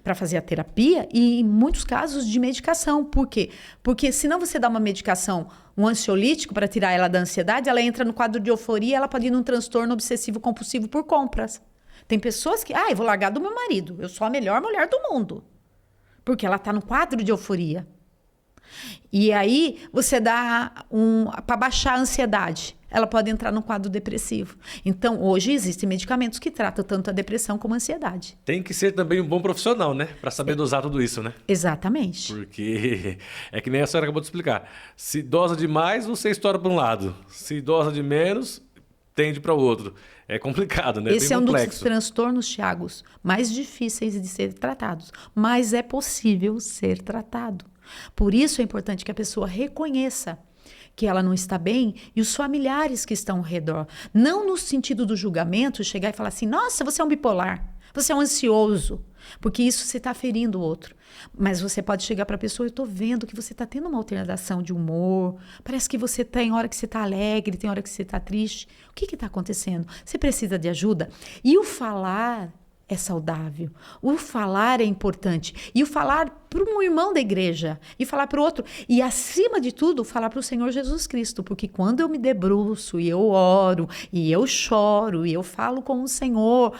para fazer a terapia e, em muitos casos, de medicação. Por quê? Porque senão você dá uma medicação, um ansiolítico para tirar ela da ansiedade, ela entra no quadro de euforia, ela pode ir num transtorno obsessivo compulsivo por compras. Tem pessoas que, eu vou largar do meu marido, eu sou a melhor mulher do mundo. Porque ela está no quadro de euforia. E aí você dá para baixar a ansiedade. Ela pode entrar no quadro depressivo. Então, hoje existem medicamentos que tratam tanto a depressão como a ansiedade. Tem que ser também um bom profissional, né? Para saber dosar tudo isso, né? Exatamente. Porque é que nem a senhora acabou de explicar. Se dosa demais, você estoura para um lado. Se dosa de menos, tende para o outro. É complicado, né? Esse é um dos transtornos, Thiago, mais difíceis de ser tratados. Mas é possível ser tratado. Por isso é importante que a pessoa reconheça que ela não está bem e os familiares que estão ao redor. Não no sentido do julgamento, chegar e falar assim, nossa, você é um bipolar, você é um ansioso, porque isso você está ferindo o outro. Mas você pode chegar para a pessoa, eu estou vendo que você está tendo uma alteração de humor, parece que você tem hora que você está alegre, tem hora que você está triste. O que está acontecendo? Você precisa de ajuda? E o falar é saudável. O falar é importante. E o falar para um irmão da igreja. E falar para o outro. E, acima de tudo, falar para o Senhor Jesus Cristo. Porque quando eu me debruço e eu oro, e eu choro, e eu falo com o Senhor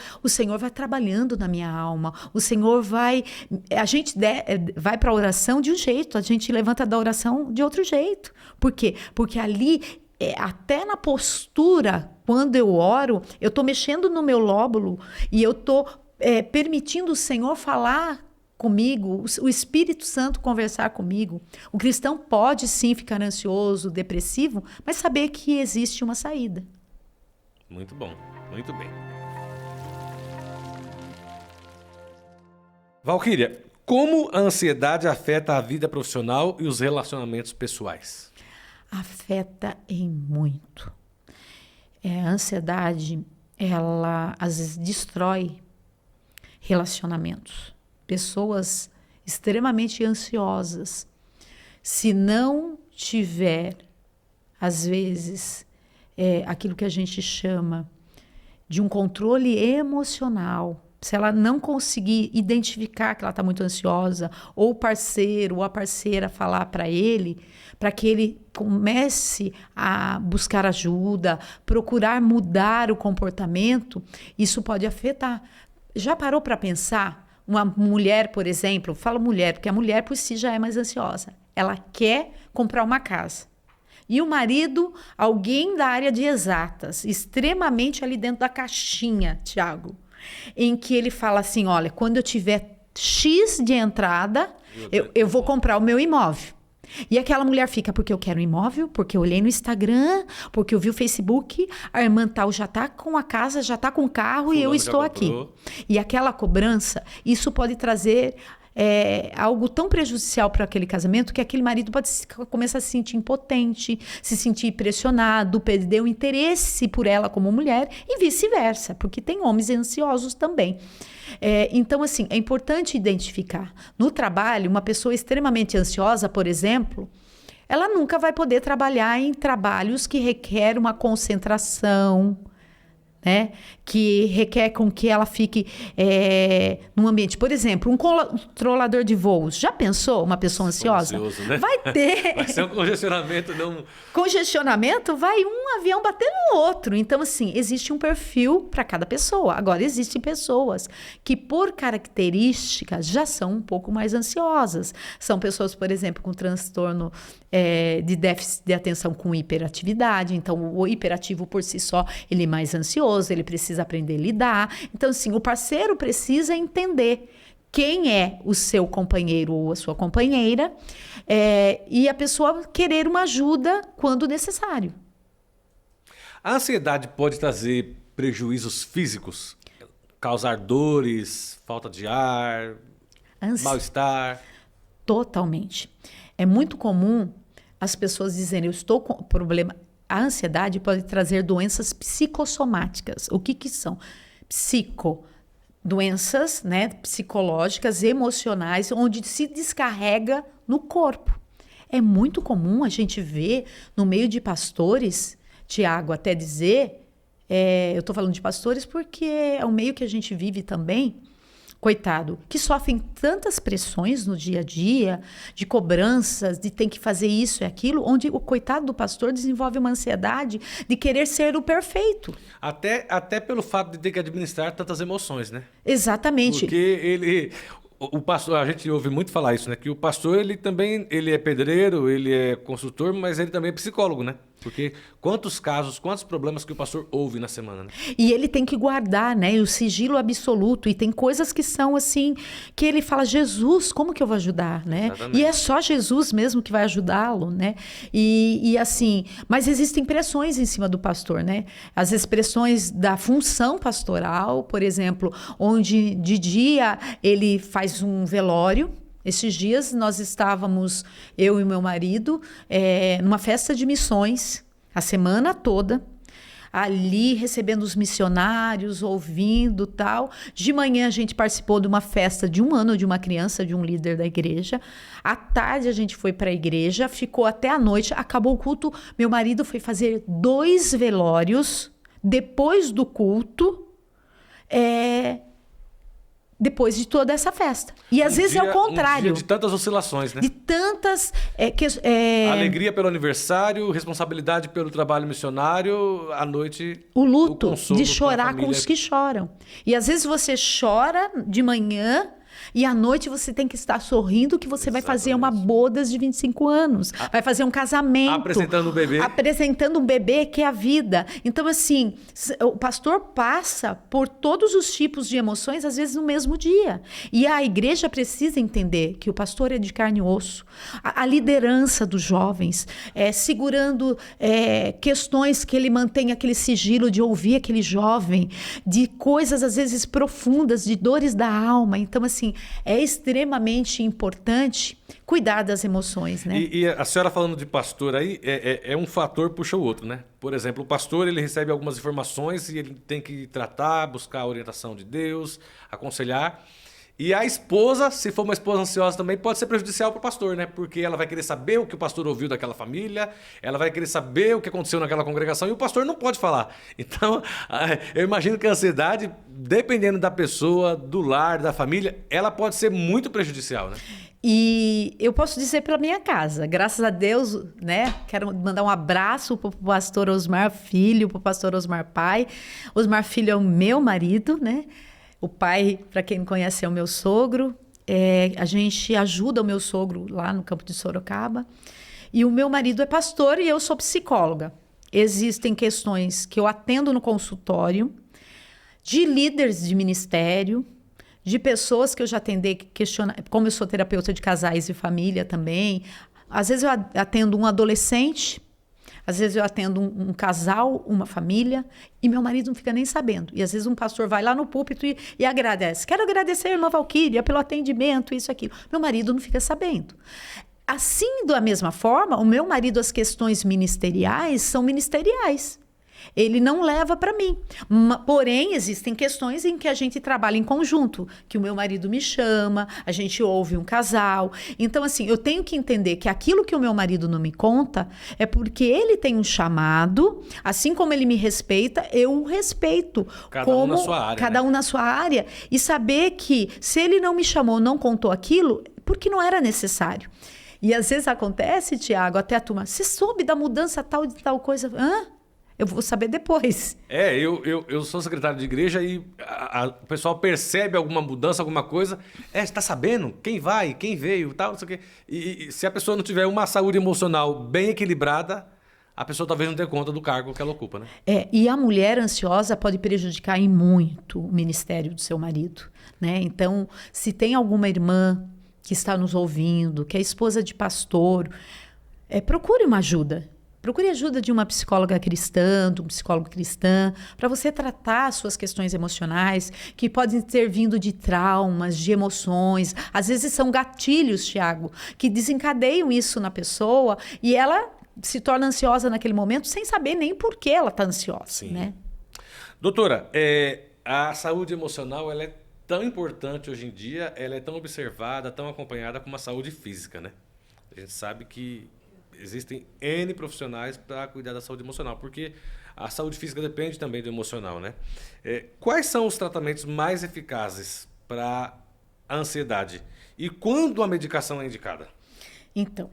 vai trabalhando na minha alma. O Senhor vai... A gente vai para a oração de um jeito. A gente levanta da oração de outro jeito. Por quê? Porque ali... até na postura, quando eu oro, eu estou mexendo no meu lóbulo e eu estou permitindo o Senhor falar comigo, o Espírito Santo conversar comigo. O cristão pode sim ficar ansioso, depressivo, mas saber que existe uma saída. Muito bom, muito bem. Valquíria, como a ansiedade afeta a vida profissional e os relacionamentos pessoais? Afeta em muito. A ansiedade, ela às vezes destrói relacionamentos. Pessoas extremamente ansiosas, se não tiver, às vezes, aquilo que a gente chama de um controle emocional, se ela não conseguir identificar que ela está muito ansiosa, ou o parceiro ou a parceira falar para ele, para que ele comece a buscar ajuda, procurar mudar o comportamento, isso pode afetar. Já parou para pensar? Uma mulher, por exemplo, falo mulher, porque a mulher por si já é mais ansiosa. Ela quer comprar uma casa. E o marido, alguém da área de exatas, extremamente ali dentro da caixinha, Tiago, em que ele fala assim, olha, quando eu tiver X de entrada, eu vou comprar o meu imóvel. E aquela mulher fica, porque eu quero um imóvel, porque eu olhei no Instagram, porque eu vi o Facebook, a irmã tal já está com a casa, já está com o carro e eu estou aqui. E aquela cobrança, isso pode trazer algo tão prejudicial para aquele casamento que aquele marido pode começar a se sentir impotente, se sentir pressionado, perder o interesse por ela como mulher e vice-versa, porque tem homens ansiosos também. Então, assim, é importante identificar. No trabalho, uma pessoa extremamente ansiosa, por exemplo, ela nunca vai poder trabalhar em trabalhos que requerem uma concentração, né? Que requer com que ela fique num ambiente. Por exemplo, um controlador de voos. Já pensou uma pessoa ansiosa? Ansioso, né? Vai ter. Vai ser um congestionamento, não... Congestionamento, vai um avião bater no outro. Então, assim, existe um perfil para cada pessoa. Agora, existem pessoas que, por características, já são um pouco mais ansiosas. São pessoas, por exemplo, com transtorno de déficit de atenção com hiperatividade. Então, o hiperativo, por si só, ele é mais ansioso, ele precisa aprender a lidar. Então, assim, o parceiro precisa entender quem é o seu companheiro ou a sua companheira, e a pessoa querer uma ajuda quando necessário. A ansiedade pode trazer prejuízos físicos? Causar dores, falta de ar, mal-estar? Totalmente. É muito comum as pessoas dizerem, eu estou com problema. A ansiedade pode trazer doenças psicossomáticas. O que são? Doenças, né, psicológicas, emocionais, onde se descarrega no corpo. É muito comum a gente ver no meio de pastores, Tiago, até dizer, eu estou falando de pastores porque é o meio que a gente vive também, coitado, que sofrem tantas pressões no dia a dia, de cobranças, de ter que fazer isso e aquilo, onde o coitado do pastor desenvolve uma ansiedade de querer ser o perfeito. Até pelo fato de ter que administrar tantas emoções, né? Exatamente. Porque o pastor, a gente ouve muito falar isso, né? Que o pastor, ele é pedreiro, ele é consultor, mas ele também é psicólogo, né? Porque quantos casos, quantos problemas que o pastor ouve na semana, né? E ele tem que guardar, né? O sigilo absoluto. E tem coisas que são assim, que ele fala, Jesus, como que eu vou ajudar, né? Exatamente. E é só Jesus mesmo que vai ajudá-lo, né? E assim, mas existem pressões em cima do pastor, né? As expressões da função pastoral, por exemplo, onde de dia ele faz um velório. Esses dias nós estávamos, eu e meu marido, numa festa de missões, a semana toda, ali recebendo os missionários, ouvindo tal. De manhã a gente participou de uma festa de 1 ano de uma criança, de um líder da igreja. À tarde a gente foi para a igreja, ficou até a noite, acabou o culto. Meu marido foi fazer 2 velórios depois do culto, depois de toda essa festa. E às vezes é o contrário. Um dia de tantas oscilações, né? De tantas... Alegria pelo aniversário, responsabilidade pelo trabalho missionário, à noite... O luto, consolo de chorar com os que choram. E às vezes você chora de manhã e à noite você tem que estar sorrindo que você vai fazer uma bodas de 25 anos. Vai fazer um casamento. Apresentando um bebê. Apresentando um bebê que é a vida. Então, assim, o pastor passa por todos os tipos de emoções, às vezes no mesmo dia. E a igreja precisa entender que o pastor é de carne e osso. A liderança dos jovens, segurando questões que ele mantém aquele sigilo de ouvir aquele jovem, de coisas às vezes profundas, de dores da alma. Então, assim, é extremamente importante cuidar das emoções, né? E a senhora falando de pastor aí, um fator puxa o outro, né? Por exemplo, o pastor, ele recebe algumas informações e ele tem que tratar, buscar a orientação de Deus, aconselhar. E a esposa, se for uma esposa ansiosa também, pode ser prejudicial para o pastor, né? Porque ela vai querer saber o que o pastor ouviu daquela família, ela vai querer saber o que aconteceu naquela congregação e o pastor não pode falar. Então, eu imagino que a ansiedade, dependendo da pessoa, do lar, da família, ela pode ser muito prejudicial, né? E eu posso dizer pela minha casa, graças a Deus, né? Quero mandar um abraço para o pastor Osmar Filho, para o pastor Osmar Pai. Osmar Filho é o meu marido, né? O pai, para quem não conhece, é o meu sogro. A gente ajuda o meu sogro lá no campo de Sorocaba. E o meu marido é pastor e eu sou psicóloga. Existem questões que eu atendo no consultório, de líderes de ministério, de pessoas que eu já atendi que questionam, como eu sou terapeuta de casais e família também. Às vezes eu atendo um adolescente, Às vezes eu atendo um casal, uma família, e meu marido não fica nem sabendo. E às vezes um pastor vai lá no púlpito e agradece. Quero agradecer a irmã Valquíria pelo atendimento, isso, aquilo. Meu marido não fica sabendo. Assim, da mesma forma, o meu marido, as questões ministeriais são ministeriais. Ele não leva para mim. Porém, existem questões em que a gente trabalha em conjunto, que o meu marido me chama, a gente ouve um casal. Então, assim, eu tenho que entender que aquilo que o meu marido não me conta é porque ele tem um chamado, assim como ele me respeita, eu o respeito. Cada um na sua área. Cada um na sua área. E saber que se ele não me chamou, não contou aquilo, porque não era necessário. E às vezes acontece, Tiago, até a turma, você soube da mudança tal de tal coisa? Hã? Eu vou saber depois. Eu sou secretário de igreja e o pessoal percebe alguma mudança, alguma coisa. Você está sabendo? Quem vai? Quem veio? Tal, não sei o quê. E se a pessoa não tiver uma saúde emocional bem equilibrada, a pessoa talvez não dê conta do cargo que ela ocupa, né? E a mulher ansiosa pode prejudicar em muito o ministério do seu marido, né? Então, se tem alguma irmã que está nos ouvindo, que é esposa de pastor, procure uma ajuda. Procure ajuda de uma psicóloga cristã, de um psicólogo cristã, para você tratar as suas questões emocionais, que podem ter vindo de traumas, de emoções. Às vezes são gatilhos, Tiago, que desencadeiam isso na pessoa e ela se torna ansiosa naquele momento sem saber nem por que ela está ansiosa. Sim. Né? Doutora, a saúde emocional ela é tão importante hoje em dia, ela é tão observada, tão acompanhada como a saúde física, né? A gente sabe que existem N profissionais para cuidar da saúde emocional, porque a saúde física depende também do emocional, né? Quais são os tratamentos mais eficazes para a ansiedade? E quando a medicação é indicada? Então,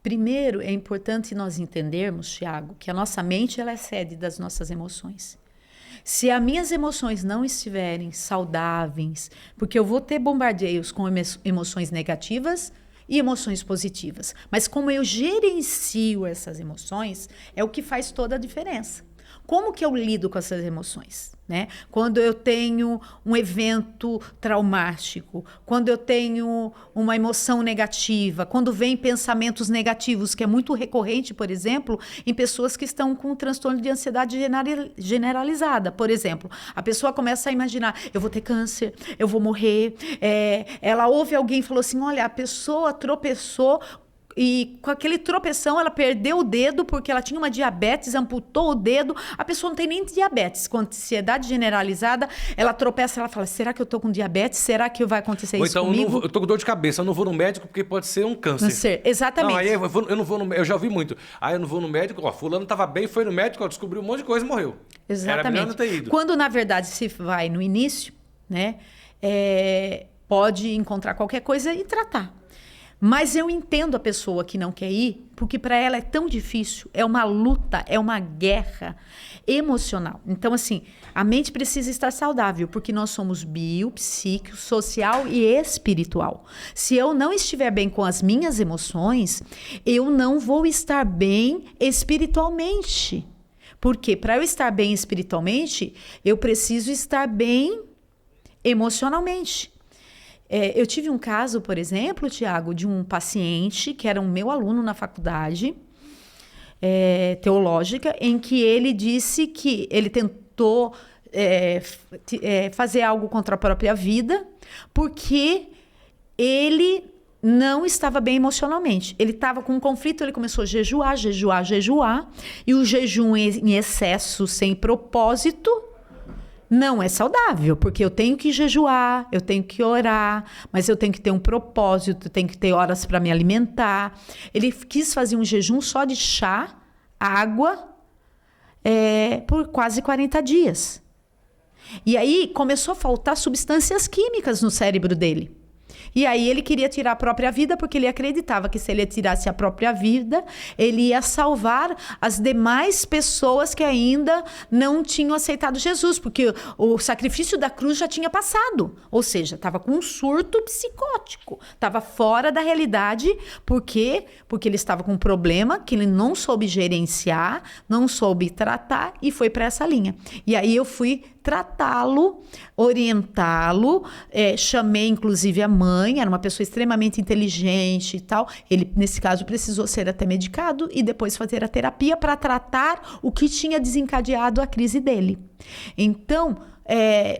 primeiro é importante nós entendermos, Tiago, que a nossa mente ela é sede das nossas emoções. Se as minhas emoções não estiverem saudáveis, porque eu vou ter bombardeios com emoções negativas e emoções positivas. Mas como eu gerencio essas emoções, é o que faz toda a diferença. Como que eu lido com essas emoções? Né? Quando eu tenho um evento traumático, quando eu tenho uma emoção negativa, quando vem pensamentos negativos, que é muito recorrente, por exemplo, em pessoas que estão com um transtorno de ansiedade generalizada. Por exemplo, a pessoa começa a imaginar, eu vou ter câncer, eu vou morrer. Ela ouve alguém e falou assim, olha, a pessoa tropeçou e com aquele tropeção ela perdeu o dedo porque ela tinha uma diabetes, amputou o dedo. A pessoa não tem nem diabetes. Com ansiedade generalizada, ela tropeça, ela fala, será que eu tô com diabetes? Será que vai acontecer isso então, comigo? Eu tô com dor de cabeça, eu não vou no médico porque pode ser um câncer. Exatamente. Não, aí eu não vou no médico, eu já ouvi muito. Aí eu não vou no médico, fulano tava bem, foi no médico, descobriu um monte de coisa e morreu. Exatamente. Era melhor não ter ido. Quando, na verdade, se vai no início, né, pode encontrar qualquer coisa e tratar. Mas eu entendo a pessoa que não quer ir, porque para ela é tão difícil, é uma luta, é uma guerra emocional. Então, assim, a mente precisa estar saudável, porque nós somos bio, psíquico, social e espiritual. Se eu não estiver bem com as minhas emoções, eu não vou estar bem espiritualmente. Porque para eu estar bem espiritualmente, eu preciso estar bem emocionalmente. Eu tive um caso, por exemplo, Tiago, de um paciente que era um meu aluno na faculdade teológica, em que ele disse que ele tentou fazer algo contra a própria vida, porque ele não estava bem emocionalmente. Ele estava com um conflito, ele começou a jejuar, e o jejum em excesso, sem propósito, não é saudável, porque eu tenho que jejuar, eu tenho que orar, mas eu tenho que ter um propósito, eu tenho que ter horas para me alimentar. Ele quis fazer um jejum só de chá, água, por quase 40 dias. E aí começou a faltar substâncias químicas no cérebro dele. E aí ele queria tirar a própria vida, porque ele acreditava que se ele tirasse a própria vida, ele ia salvar as demais pessoas que ainda não tinham aceitado Jesus, porque o sacrifício da cruz já tinha passado. Ou seja, estava com um surto psicótico, estava fora da realidade, porque ele estava com um problema que ele não soube gerenciar, não soube tratar e foi para essa linha. E aí eu fui tratá-lo, orientá-lo. Chamei, inclusive, a mãe, era uma pessoa extremamente inteligente e tal. Ele, nesse caso, precisou ser até medicado e depois fazer a terapia para tratar o que tinha desencadeado a crise dele. Então,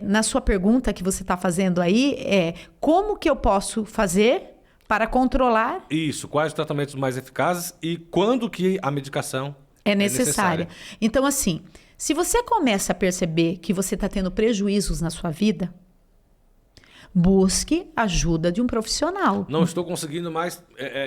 na sua pergunta que você está fazendo aí, como que eu posso fazer para controlar? Isso, quais os tratamentos mais eficazes e quando que a medicação É necessária. Então, assim, se você começa a perceber que você está tendo prejuízos na sua vida, busque ajuda de um profissional. Não estou conseguindo mais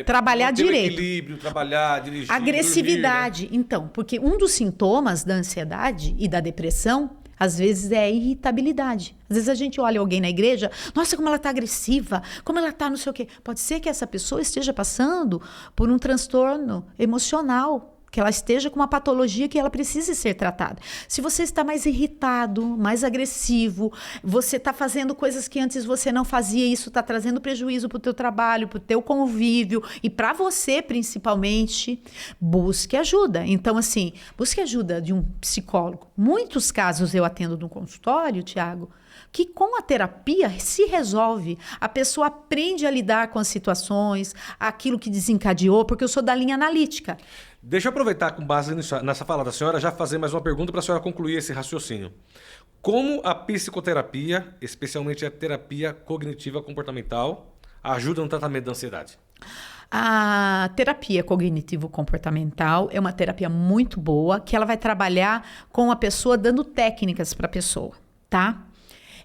trabalhar manter o direito. Equilíbrio, trabalhar, dirigir, Agressividade. dormir, né? Então, porque um dos sintomas da ansiedade e da depressão, às vezes, é a irritabilidade. Às vezes a gente olha alguém na igreja, nossa, como ela está agressiva, como ela está não sei o quê. Pode ser que essa pessoa esteja passando por um transtorno emocional, que ela esteja com uma patologia que ela precise ser tratada. Se você está mais irritado, mais agressivo, você está fazendo coisas que antes você não fazia, isso está trazendo prejuízo para o teu trabalho, para o teu convívio e para você principalmente, busque ajuda. Então, assim, busque ajuda de um psicólogo. Muitos casos eu atendo no consultório, Tiago, que com a terapia se resolve. A pessoa aprende a lidar com as situações, aquilo que desencadeou, porque eu sou da linha analítica. Deixa eu aproveitar, com base nessa fala da senhora, já fazer mais uma pergunta para a senhora concluir esse raciocínio. Como a psicoterapia, especialmente a terapia cognitiva comportamental, ajuda no tratamento da ansiedade? A terapia cognitivo-comportamental é uma terapia muito boa, que ela vai trabalhar com a pessoa, dando técnicas para a pessoa, tá?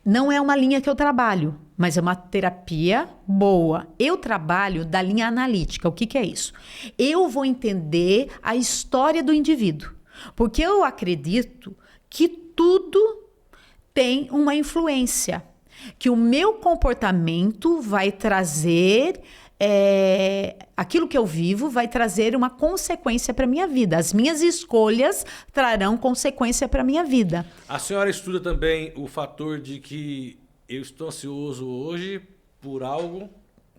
Não é uma linha que eu trabalho, mas é uma terapia boa. Eu trabalho da linha analítica. O que é isso? Eu vou entender a história do indivíduo, porque eu acredito que tudo tem uma influência, que o meu comportamento vai trazer... aquilo que eu vivo vai trazer uma consequência para a minha vida. As minhas escolhas trarão consequência para a minha vida. A senhora estuda também o fator de que eu estou ansioso hoje por algo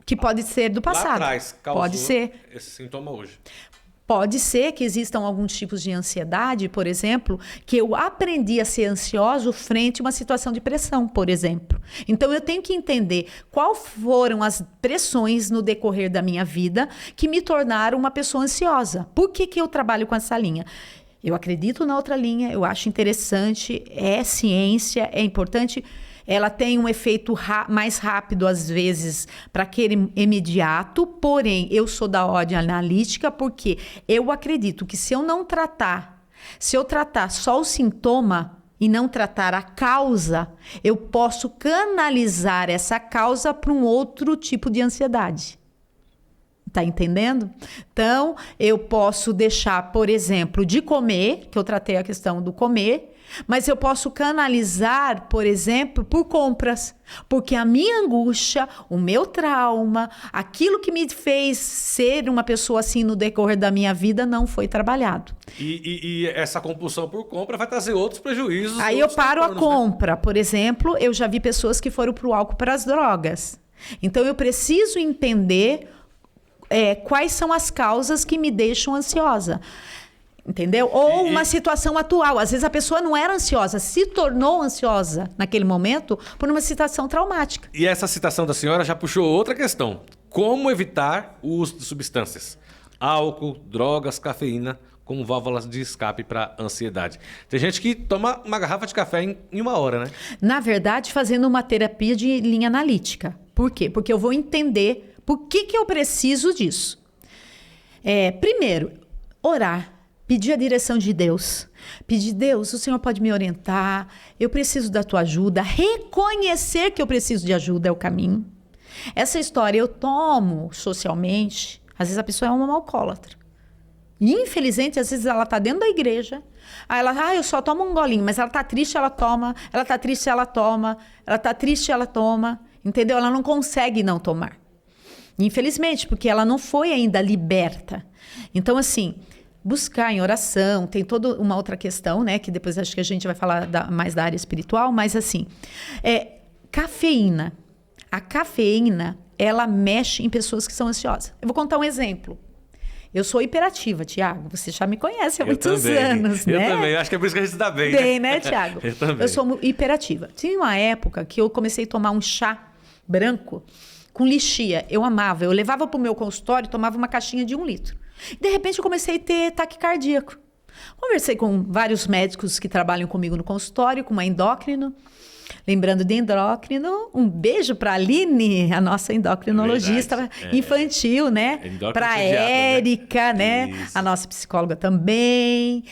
que pode ser do passado. Lá atrás causou pode ser esse sintoma hoje. Pode ser que existam alguns tipos de ansiedade, por exemplo, que eu aprendi a ser ansioso frente a uma situação de pressão, por exemplo. Então, eu tenho que entender quais foram as pressões no decorrer da minha vida que me tornaram uma pessoa ansiosa. Por que eu trabalho com essa linha? Eu acredito na outra linha, eu acho interessante, é ciência, é importante. Ela tem um efeito mais rápido, às vezes, para aquele imediato. Porém, eu sou da ordem analítica porque eu acredito que se eu tratar só o sintoma e não tratar a causa, eu posso canalizar essa causa para um outro tipo de ansiedade. Tá entendendo? Então, eu posso deixar, por exemplo, de comer, que eu tratei a questão do comer, mas eu posso canalizar, por exemplo, por compras. Porque a minha angústia, o meu trauma, aquilo que me fez ser uma pessoa assim no decorrer da minha vida não foi trabalhado. E essa compulsão por compra vai trazer outros prejuízos. Aí eu paro a compra. Por exemplo, eu já vi pessoas que foram para o álcool, para as drogas. Então, eu preciso entender quais são as causas que me deixam ansiosa. Entendeu? Ou uma situação atual. Às vezes a pessoa não era ansiosa, se tornou ansiosa naquele momento por uma situação traumática. E essa citação da senhora já puxou outra questão. Como evitar o uso de substâncias? Álcool, drogas, cafeína, como válvulas de escape para ansiedade. Tem gente que toma uma garrafa de café em uma hora, né? Na verdade, fazendo uma terapia de linha analítica. Por quê? Porque eu vou entender por que eu preciso disso. Primeiro, orar. Pedir a direção de Deus. Pedir, Deus, o Senhor pode me orientar, eu preciso da tua ajuda. Reconhecer que eu preciso de ajuda é o caminho. Essa história eu tomo socialmente, às vezes a pessoa é uma alcoólatra. E infelizmente, às vezes ela está dentro da igreja, aí ela, eu só tomo um golinho, mas ela está triste, ela toma, ela está triste, ela toma, ela está triste, ela toma, entendeu? Ela não consegue não tomar. Infelizmente, porque ela não foi ainda liberta. Então, assim... buscar em oração, tem toda uma outra questão, né? Que depois acho que a gente vai falar mais da área espiritual, mas assim, cafeína. A cafeína, ela mexe em pessoas que são ansiosas. Eu vou contar um exemplo. Eu sou hiperativa, Tiago. Você já me conhece há muitos também. anos, né? Eu também. Acho que é por isso que a gente se dá bem. Bem, né, Tiago? Eu também. Eu sou hiperativa. Tinha uma época que eu comecei a tomar um chá branco com lixia. Eu amava. Eu levava para o meu consultório e tomava uma caixinha de 1 litro. De repente, eu comecei a ter ataque cardíaco. Conversei com vários médicos que trabalham comigo no consultório, com uma endócrino. Lembrando de endócrino, um beijo para a Aline, a nossa endocrinologista infantil, né? Para a Érica, né? Isso. A nossa psicóloga também.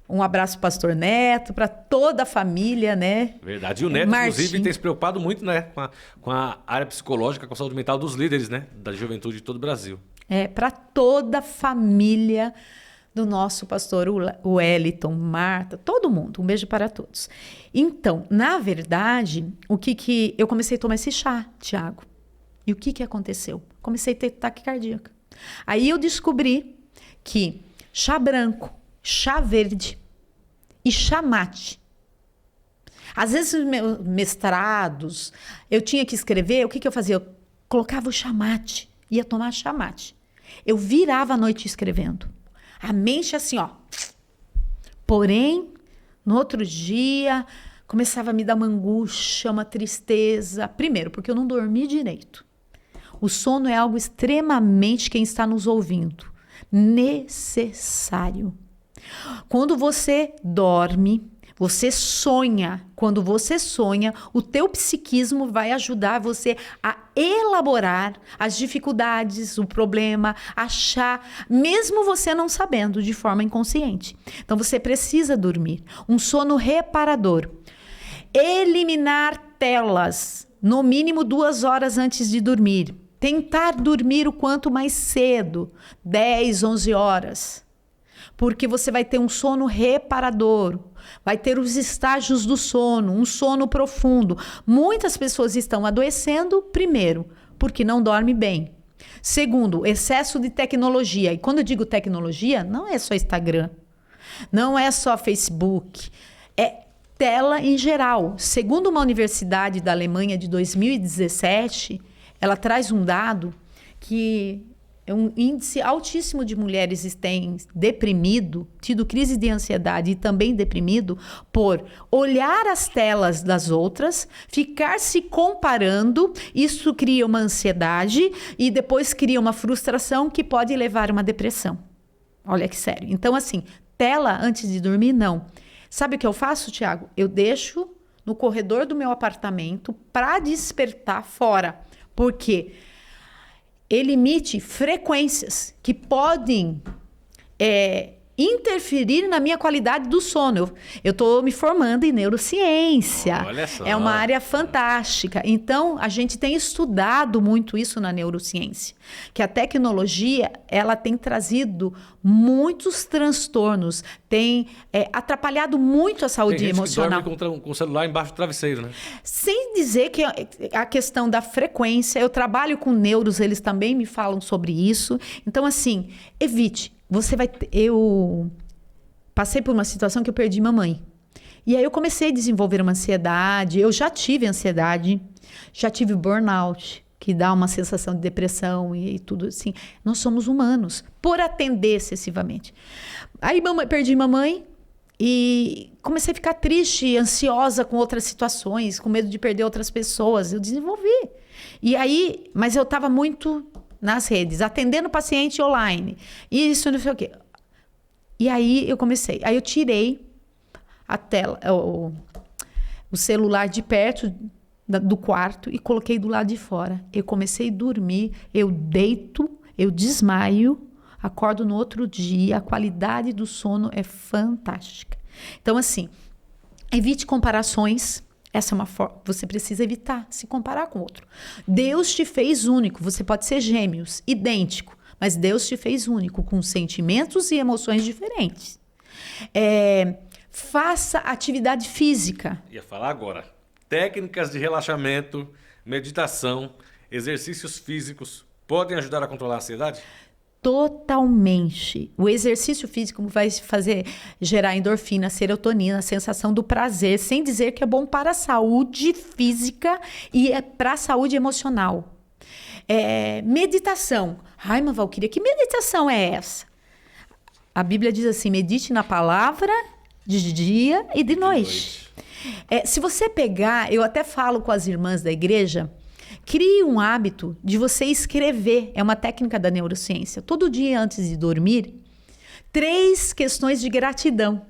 Um abraço para o Pastor Neto, para toda a família, né? Verdade. E o Neto, inclusive, tem se preocupado muito, né? Com a área psicológica, com a saúde mental dos líderes, né? Da juventude de todo o Brasil. Para toda a família do nosso pastor Wellington, Marta, todo mundo. Um beijo para todos. Então, na verdade, o que eu comecei a tomar esse chá, Tiago. E o que aconteceu? Comecei a ter taquicardia. Aí eu descobri que chá branco, chá verde e chá mate. Às vezes, nos meus mestrados, eu tinha que escrever, o que eu fazia? Eu colocava o chá mate, ia tomar chá mate. Eu virava a noite escrevendo. A mente assim, ó. Porém, no outro dia, começava a me dar uma angústia, uma tristeza. Primeiro, porque eu não dormi direito. O sono é algo extremamente, quem está nos ouvindo, necessário. Quando você dorme, você sonha. Quando você sonha, o teu psiquismo vai ajudar você a elaborar as dificuldades, o problema, achar, mesmo você não sabendo, de forma inconsciente. Então, você precisa dormir. Um sono reparador. Eliminar telas, no mínimo 2 horas antes de dormir. Tentar dormir o quanto mais cedo, 10, 11 horas. Porque você vai ter um sono reparador, vai ter os estágios do sono, um sono profundo. Muitas pessoas estão adoecendo, primeiro, porque não dorme bem. Segundo, excesso de tecnologia. E quando eu digo tecnologia, não é só Instagram, não é só Facebook, é tela em geral. Segundo uma universidade da Alemanha de 2017, ela traz um dado que um índice altíssimo de mulheres têm deprimido, tido crise de ansiedade e também deprimido por olhar as telas das outras, ficar se comparando. Isso cria uma ansiedade e depois cria uma frustração que pode levar a uma depressão. Olha que sério. Então, assim, tela antes de dormir, não. Sabe o que eu faço, Tiago? Eu deixo no corredor do meu apartamento para despertar fora. Por quê? Ele emite frequências que podem interferir na minha qualidade do sono. Eu estou me formando em neurociência. Olha só. É uma área fantástica. Então, a gente tem estudado muito isso na neurociência. Que a tecnologia, ela tem trazido muitos transtornos, tem atrapalhado muito a saúde Tem gente emocional. que dorme com o celular embaixo do travesseiro, né? Sem dizer que a questão da frequência, eu trabalho com neuros, eles também me falam sobre isso. Então, assim, evite. Eu passei por uma situação que eu perdi mamãe. E aí eu comecei a desenvolver uma ansiedade. Eu já tive ansiedade, já tive burnout, que dá uma sensação de depressão e tudo assim. Nós somos humanos, por atender excessivamente. Aí perdi mamãe e comecei a ficar triste, ansiosa com outras situações, com medo de perder outras pessoas. Eu desenvolvi. E aí, mas eu estava muito nas redes, atendendo paciente online. Isso, não sei o quê. E aí eu comecei. Aí eu tirei a tela, o celular de perto do quarto e coloquei do lado de fora. Eu comecei a dormir, eu deito, eu desmaio, acordo no outro dia, a qualidade do sono é fantástica. Então, assim, evite comparações. Essa é uma forma, você precisa evitar se comparar com o outro. Deus te fez único, você pode ser gêmeos, idêntico, mas Deus te fez único, com sentimentos e emoções diferentes. Faça atividade física. Ia falar agora. Técnicas de relaxamento, meditação, exercícios físicos podem ajudar a controlar a ansiedade? Totalmente. O exercício físico vai gerar endorfina, serotonina, a sensação do prazer, sem dizer que é bom para a saúde física e para a saúde emocional. Meditação. Ai, mas Valquíria, que meditação é essa? A Bíblia diz assim, medite na palavra de dia e de noite. Se você pegar, eu até falo com as irmãs da igreja, crie um hábito de você escrever. É uma técnica da neurociência. Todo dia antes de dormir, 3 questões de gratidão.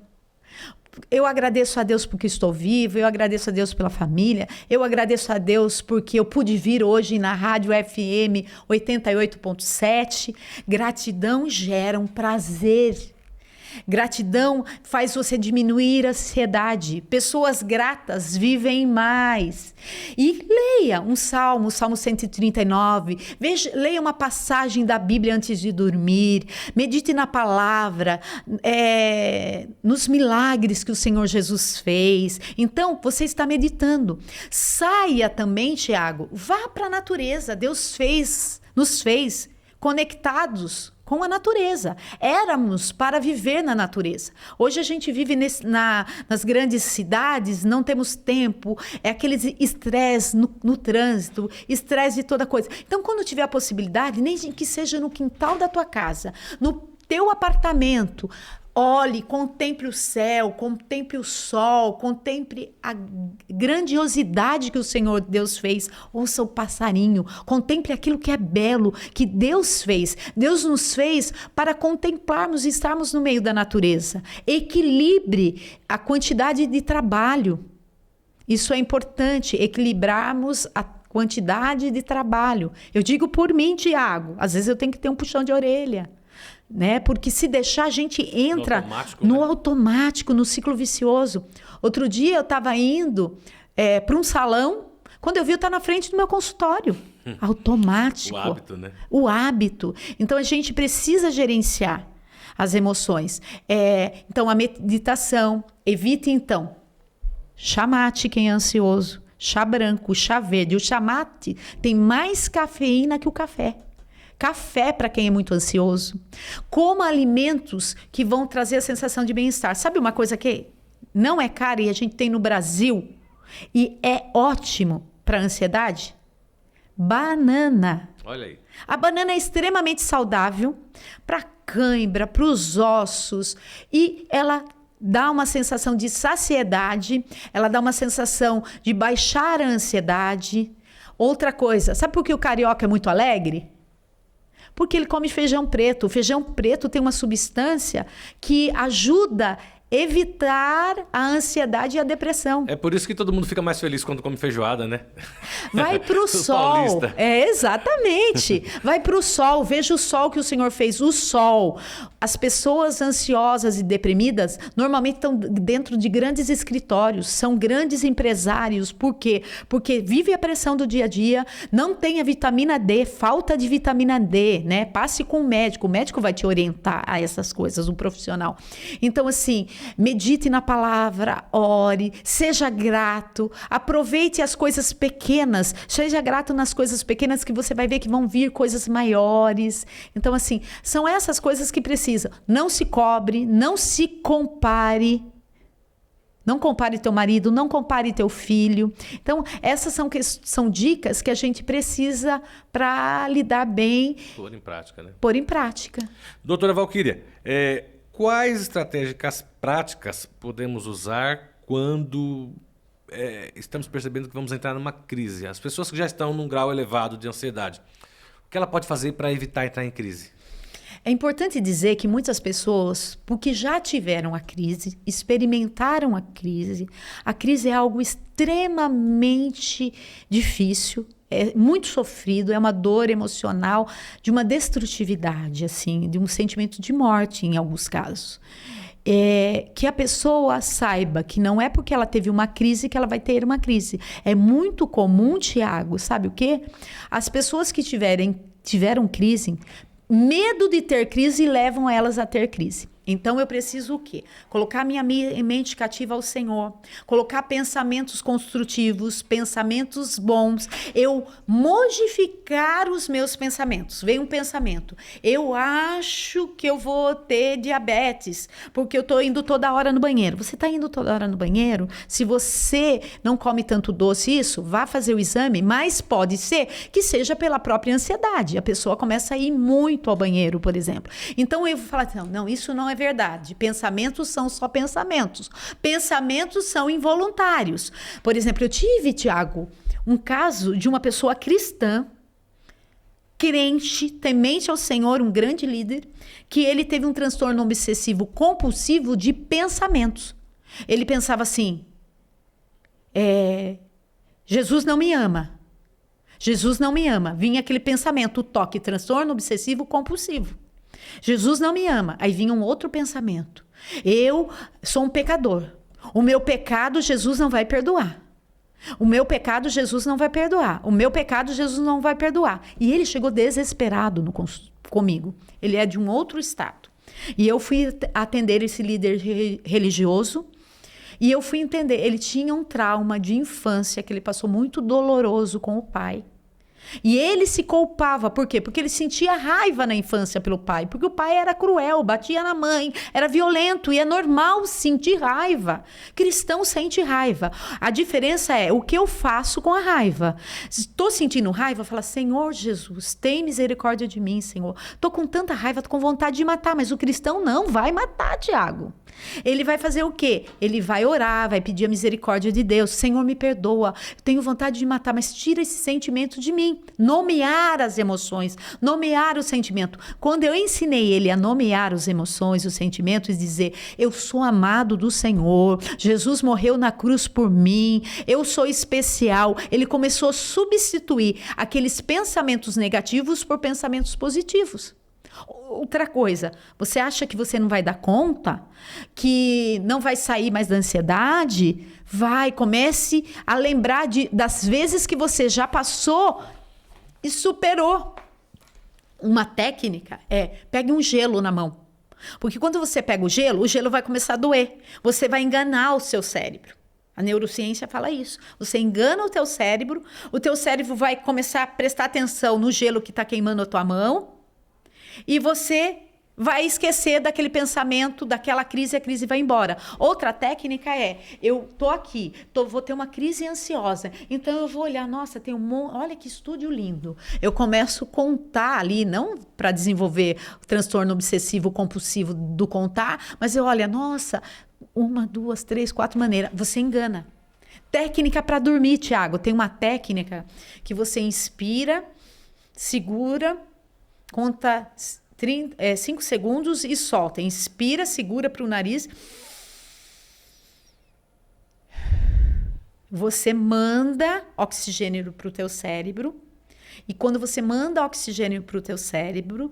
Eu agradeço a Deus porque estou vivo, eu agradeço a Deus pela família, eu agradeço a Deus porque eu pude vir hoje na Rádio FM 88.7. Gratidão gera um prazer. Gratidão faz você diminuir a ansiedade. Pessoas gratas vivem mais. E leia um salmo, Salmo 139. Leia uma passagem da Bíblia antes de dormir. Medite na palavra, nos milagres que o Senhor Jesus fez. Então, você está meditando. Saia também, Tiago. Vá para a natureza. Deus nos fez conectados com a natureza. Éramos para viver na natureza. Hoje a gente vive nas grandes cidades, não temos tempo, é aquele estresse no trânsito, estresse de toda coisa. Então, quando tiver a possibilidade, nem que seja no quintal da tua casa, no teu apartamento, olhe, contemple o céu, contemple o sol, contemple a grandiosidade que o Senhor Deus fez. Ouça o passarinho, contemple aquilo que é belo, que Deus fez. Deus nos fez para contemplarmos e estarmos no meio da natureza. Equilibre a quantidade de trabalho. Isso é importante, equilibrarmos a quantidade de trabalho. Eu digo por mim, Tiago, às vezes eu tenho que ter um puxão de orelha. Né? Porque se deixar, a gente entra no automático, no ciclo vicioso. Outro dia eu estava indo para um salão, quando eu vi, eu estava na frente do meu consultório. Automático. O hábito, né? O hábito. Então, a gente precisa gerenciar as emoções. Então, a meditação. Evite, então, chá mate, quem é ansioso. Chá branco, chá verde. O chá mate tem mais cafeína que o café. Café para quem é muito ansioso. Coma alimentos que vão trazer a sensação de bem-estar. Sabe uma coisa que não é cara e a gente tem no Brasil e é ótimo para a ansiedade? Banana. Olha aí. A banana é extremamente saudável para cãibra, para os ossos e ela dá uma sensação de saciedade, ela dá uma sensação de baixar a ansiedade. Outra coisa, sabe por que o carioca é muito alegre? Porque ele come feijão preto. O feijão preto tem uma substância que ajuda a evitar a ansiedade e a depressão. É por isso que todo mundo fica mais feliz quando come feijoada, né? Vai pro sol. Paulista. Exatamente. Vai pro sol. Veja o sol que o Senhor fez. O sol. As pessoas ansiosas e deprimidas normalmente estão dentro de grandes escritórios, são grandes empresários. Por quê? Porque vive a pressão do dia a dia, não tem a vitamina D, falta de vitamina D, né? Passe com o médico vai te orientar a essas coisas, um profissional. Então, assim, medite na palavra, ore, seja grato, aproveite as coisas pequenas, seja grato nas coisas pequenas que você vai ver que vão vir coisas maiores. Então, assim, são essas coisas que precisam. Não se cobre, não se compare. Não compare teu marido, não compare teu filho. Então, essas são dicas que a gente precisa para lidar bem. Pôr em prática, né? Pôr em prática. Doutora Valquíria, quais estratégias práticas podemos usar quando estamos percebendo que vamos entrar numa crise? As pessoas que já estão num grau elevado de ansiedade, o que ela pode fazer para evitar entrar em crise? É importante dizer que muitas pessoas, porque já tiveram a crise, experimentaram a crise é algo extremamente difícil, é muito sofrido, é uma dor emocional, de uma destrutividade, assim, de um sentimento de morte em alguns casos. Que a pessoa saiba que não é porque ela teve uma crise que ela vai ter uma crise. É muito comum, Tiago, sabe o quê? As pessoas que tiveram crise, medo de ter crise levam elas a ter crise. Então eu preciso o quê? Colocar minha mente cativa ao Senhor, colocar pensamentos construtivos, pensamentos bons, eu modificar os meus pensamentos. Vem um pensamento, eu acho que eu vou ter diabetes, porque eu estou indo toda hora no banheiro. Você está indo toda hora no banheiro? Se você não come tanto doce, isso, vá fazer o exame, mas pode ser que seja pela própria ansiedade. A pessoa começa a ir muito ao banheiro, por exemplo. Então eu vou falar assim, não, isso não é verdade. Pensamentos são só pensamentos. Pensamentos são involuntários. Por exemplo, eu tive, Tiago, um caso de uma pessoa cristã, crente, temente ao Senhor, um grande líder, que ele teve um transtorno obsessivo compulsivo de pensamentos. Ele pensava assim, Jesus não me ama. Jesus não me ama. Vinha aquele pensamento, o toque, transtorno obsessivo compulsivo. Jesus não me ama. Aí vinha um outro pensamento. Eu sou um pecador. O meu pecado Jesus não vai perdoar. O meu pecado Jesus não vai perdoar. O meu pecado Jesus não vai perdoar. E ele chegou desesperado comigo. Ele é de um outro estado. E eu fui atender esse líder religioso. E eu fui entender. Ele tinha um trauma de infância que ele passou muito doloroso com o pai. E ele se culpava, por quê? Porque ele sentia raiva na infância pelo pai, porque o pai era cruel, batia na mãe, era violento, e é normal sentir raiva. Cristão sente raiva. A diferença é o que eu faço com a raiva. Estou sentindo raiva, fala, Senhor Jesus, tem misericórdia de mim, Senhor. Estou com tanta raiva, estou com vontade de matar, mas o cristão não vai matar, Tiago. Ele vai fazer o quê? Ele vai orar, vai pedir a misericórdia de Deus. Senhor, me perdoa. Eu tenho vontade de matar, mas tira esse sentimento de mim. Nomear as emoções, nomear o sentimento. Quando eu ensinei ele a nomear as emoções, os sentimentos, e dizer, eu sou amado do Senhor, Jesus morreu na cruz por mim, eu sou especial. Ele começou a substituir aqueles pensamentos negativos por pensamentos positivos. Outra coisa, você acha que você não vai dar conta? Que não vai sair mais da ansiedade? Vai, comece a lembrar das vezes que você já passou e superou. Uma técnica pegue um gelo na mão. Porque quando você pega o gelo vai começar a doer. Você vai enganar o seu cérebro. A neurociência fala isso. Você engana o teu cérebro vai começar a prestar atenção no gelo que está queimando a tua mão. E você vai esquecer daquele pensamento, daquela crise, a crise vai embora. Outra técnica eu tô aqui, vou ter uma crise ansiosa, então eu vou olhar, nossa, tem olha que estúdio lindo. Eu começo a contar ali, não para desenvolver o transtorno obsessivo compulsivo do contar, mas eu olho, nossa, 1, 2, 3, 4 maneiras. Você engana. Técnica para dormir, Tiago. Tem uma técnica que você inspira, segura, conta 5 segundos e solta. Inspira, segura para o nariz. Você manda oxigênio para o teu cérebro. E quando você manda oxigênio para o teu cérebro,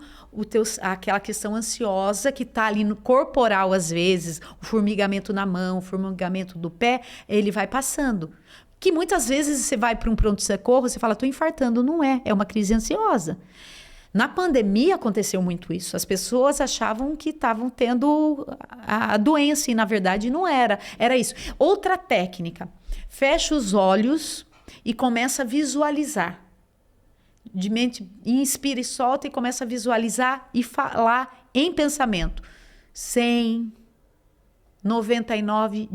aquela questão ansiosa que está ali no corporal, às vezes, o formigamento na mão, o formigamento do pé, ele vai passando. Que muitas vezes você vai para um pronto-socorro, você fala, estou infartando. Não é uma crise ansiosa. Na pandemia aconteceu muito isso. As pessoas achavam que estavam tendo a doença e, na verdade, não era. Era isso. Outra técnica. Fecha os olhos e começa a visualizar. De mente, inspira e solta e começa a visualizar e falar em pensamento. 100, 99,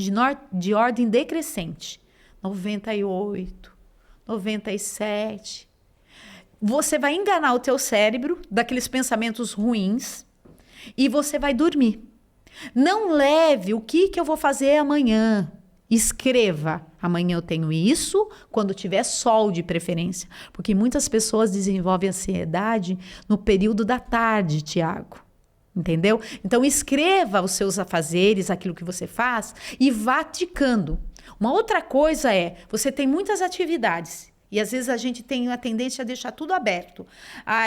de ordem decrescente. 98, 97... Você vai enganar o teu cérebro daqueles pensamentos ruins e você vai dormir. Não leve o que eu vou fazer amanhã. Escreva. Amanhã eu tenho isso, quando tiver sol de preferência. Porque muitas pessoas desenvolvem ansiedade no período da tarde, Tiago. Entendeu? Então escreva os seus afazeres, aquilo que você faz e vá ticando. Uma outra coisa você tem muitas atividades. E às vezes a gente tem a tendência a deixar tudo aberto.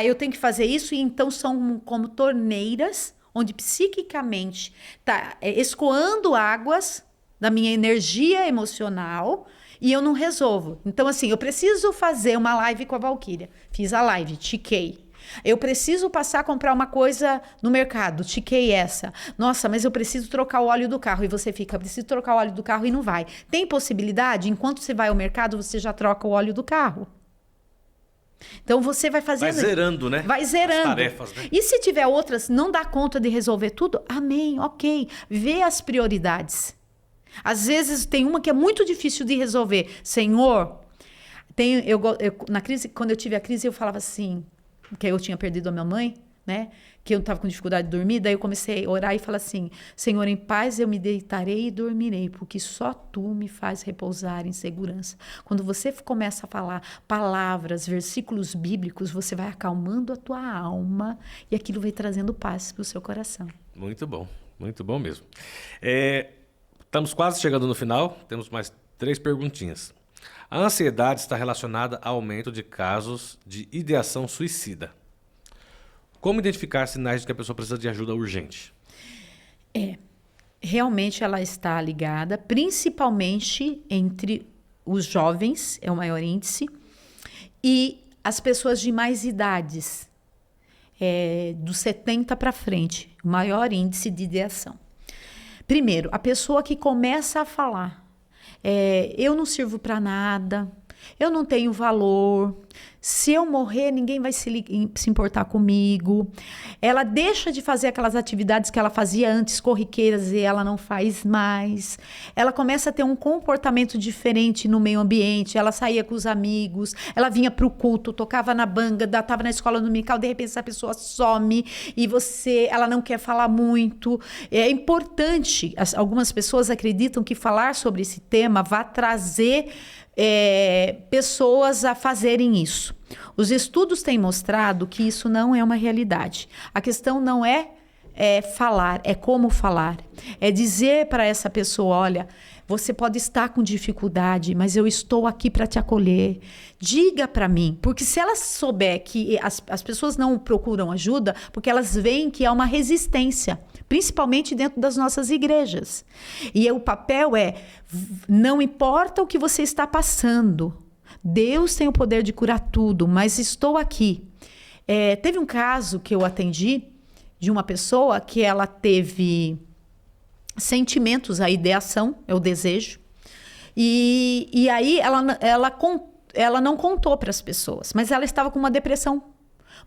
Eu tenho que fazer isso, e então são como torneiras, onde psiquicamente está escoando águas da minha energia emocional e eu não resolvo. Então, assim, eu preciso fazer uma live com a Valquíria. Fiz a live, tiquei. Eu preciso passar a comprar uma coisa no mercado, tiquei essa. Nossa, mas eu preciso trocar o óleo do carro. E você fica, preciso trocar o óleo do carro e não vai. Tem possibilidade? Enquanto você vai ao mercado, você já troca o óleo do carro. Então você vai fazendo... Vai zerando, né? Vai zerando. As tarefas, né? E se tiver outras, não dá conta de resolver tudo? Amém, ok. Vê as prioridades. Às vezes tem uma que é muito difícil de resolver. Senhor, na crise, quando eu tive a crise, eu falava assim, que eu tinha perdido a minha mãe, né? Que eu estava com dificuldade de dormir, daí eu comecei a orar e falar assim, Senhor, em paz eu me deitarei e dormirei, porque só Tu me faz repousar em segurança. Quando você começa a falar palavras, versículos bíblicos, você vai acalmando a tua alma e aquilo vai trazendo paz para o seu coração. Muito bom mesmo. Estamos quase chegando no final, temos mais 3 perguntinhas. A ansiedade está relacionada ao aumento de casos de ideação suicida. Como identificar sinais de que a pessoa precisa de ajuda urgente? Realmente ela está ligada, principalmente entre os jovens, é o maior índice, e as pessoas de mais idades, dos 70 para frente, o maior índice de ideação. Primeiro, a pessoa que começa a falar, eu não sirvo para nada, eu não tenho valor, se eu morrer, ninguém vai se importar comigo. Ela deixa de fazer aquelas atividades que ela fazia antes, corriqueiras, e ela não faz mais. Ela começa a ter um comportamento diferente no meio ambiente. Ela saía com os amigos, ela vinha para o culto, tocava na banda, estava na escola dominical, de repente essa pessoa some e ela não quer falar muito. É importante, algumas pessoas acreditam que falar sobre esse tema vai trazer pessoas a fazerem isso. Os estudos têm mostrado que isso não é uma realidade. A questão não é falar, é como falar. É dizer para essa pessoa, olha, você pode estar com dificuldade, mas eu estou aqui para te acolher. Diga para mim, porque se ela souber que as pessoas não procuram ajuda, porque elas veem que há uma resistência, principalmente dentro das nossas igrejas. E o papel não importa o que você está passando, Deus tem o poder de curar tudo, mas estou aqui. Teve um caso que eu atendi de uma pessoa que ela teve sentimentos, a ideação, é o desejo, e aí ela não contou para as pessoas, mas ela estava com uma depressão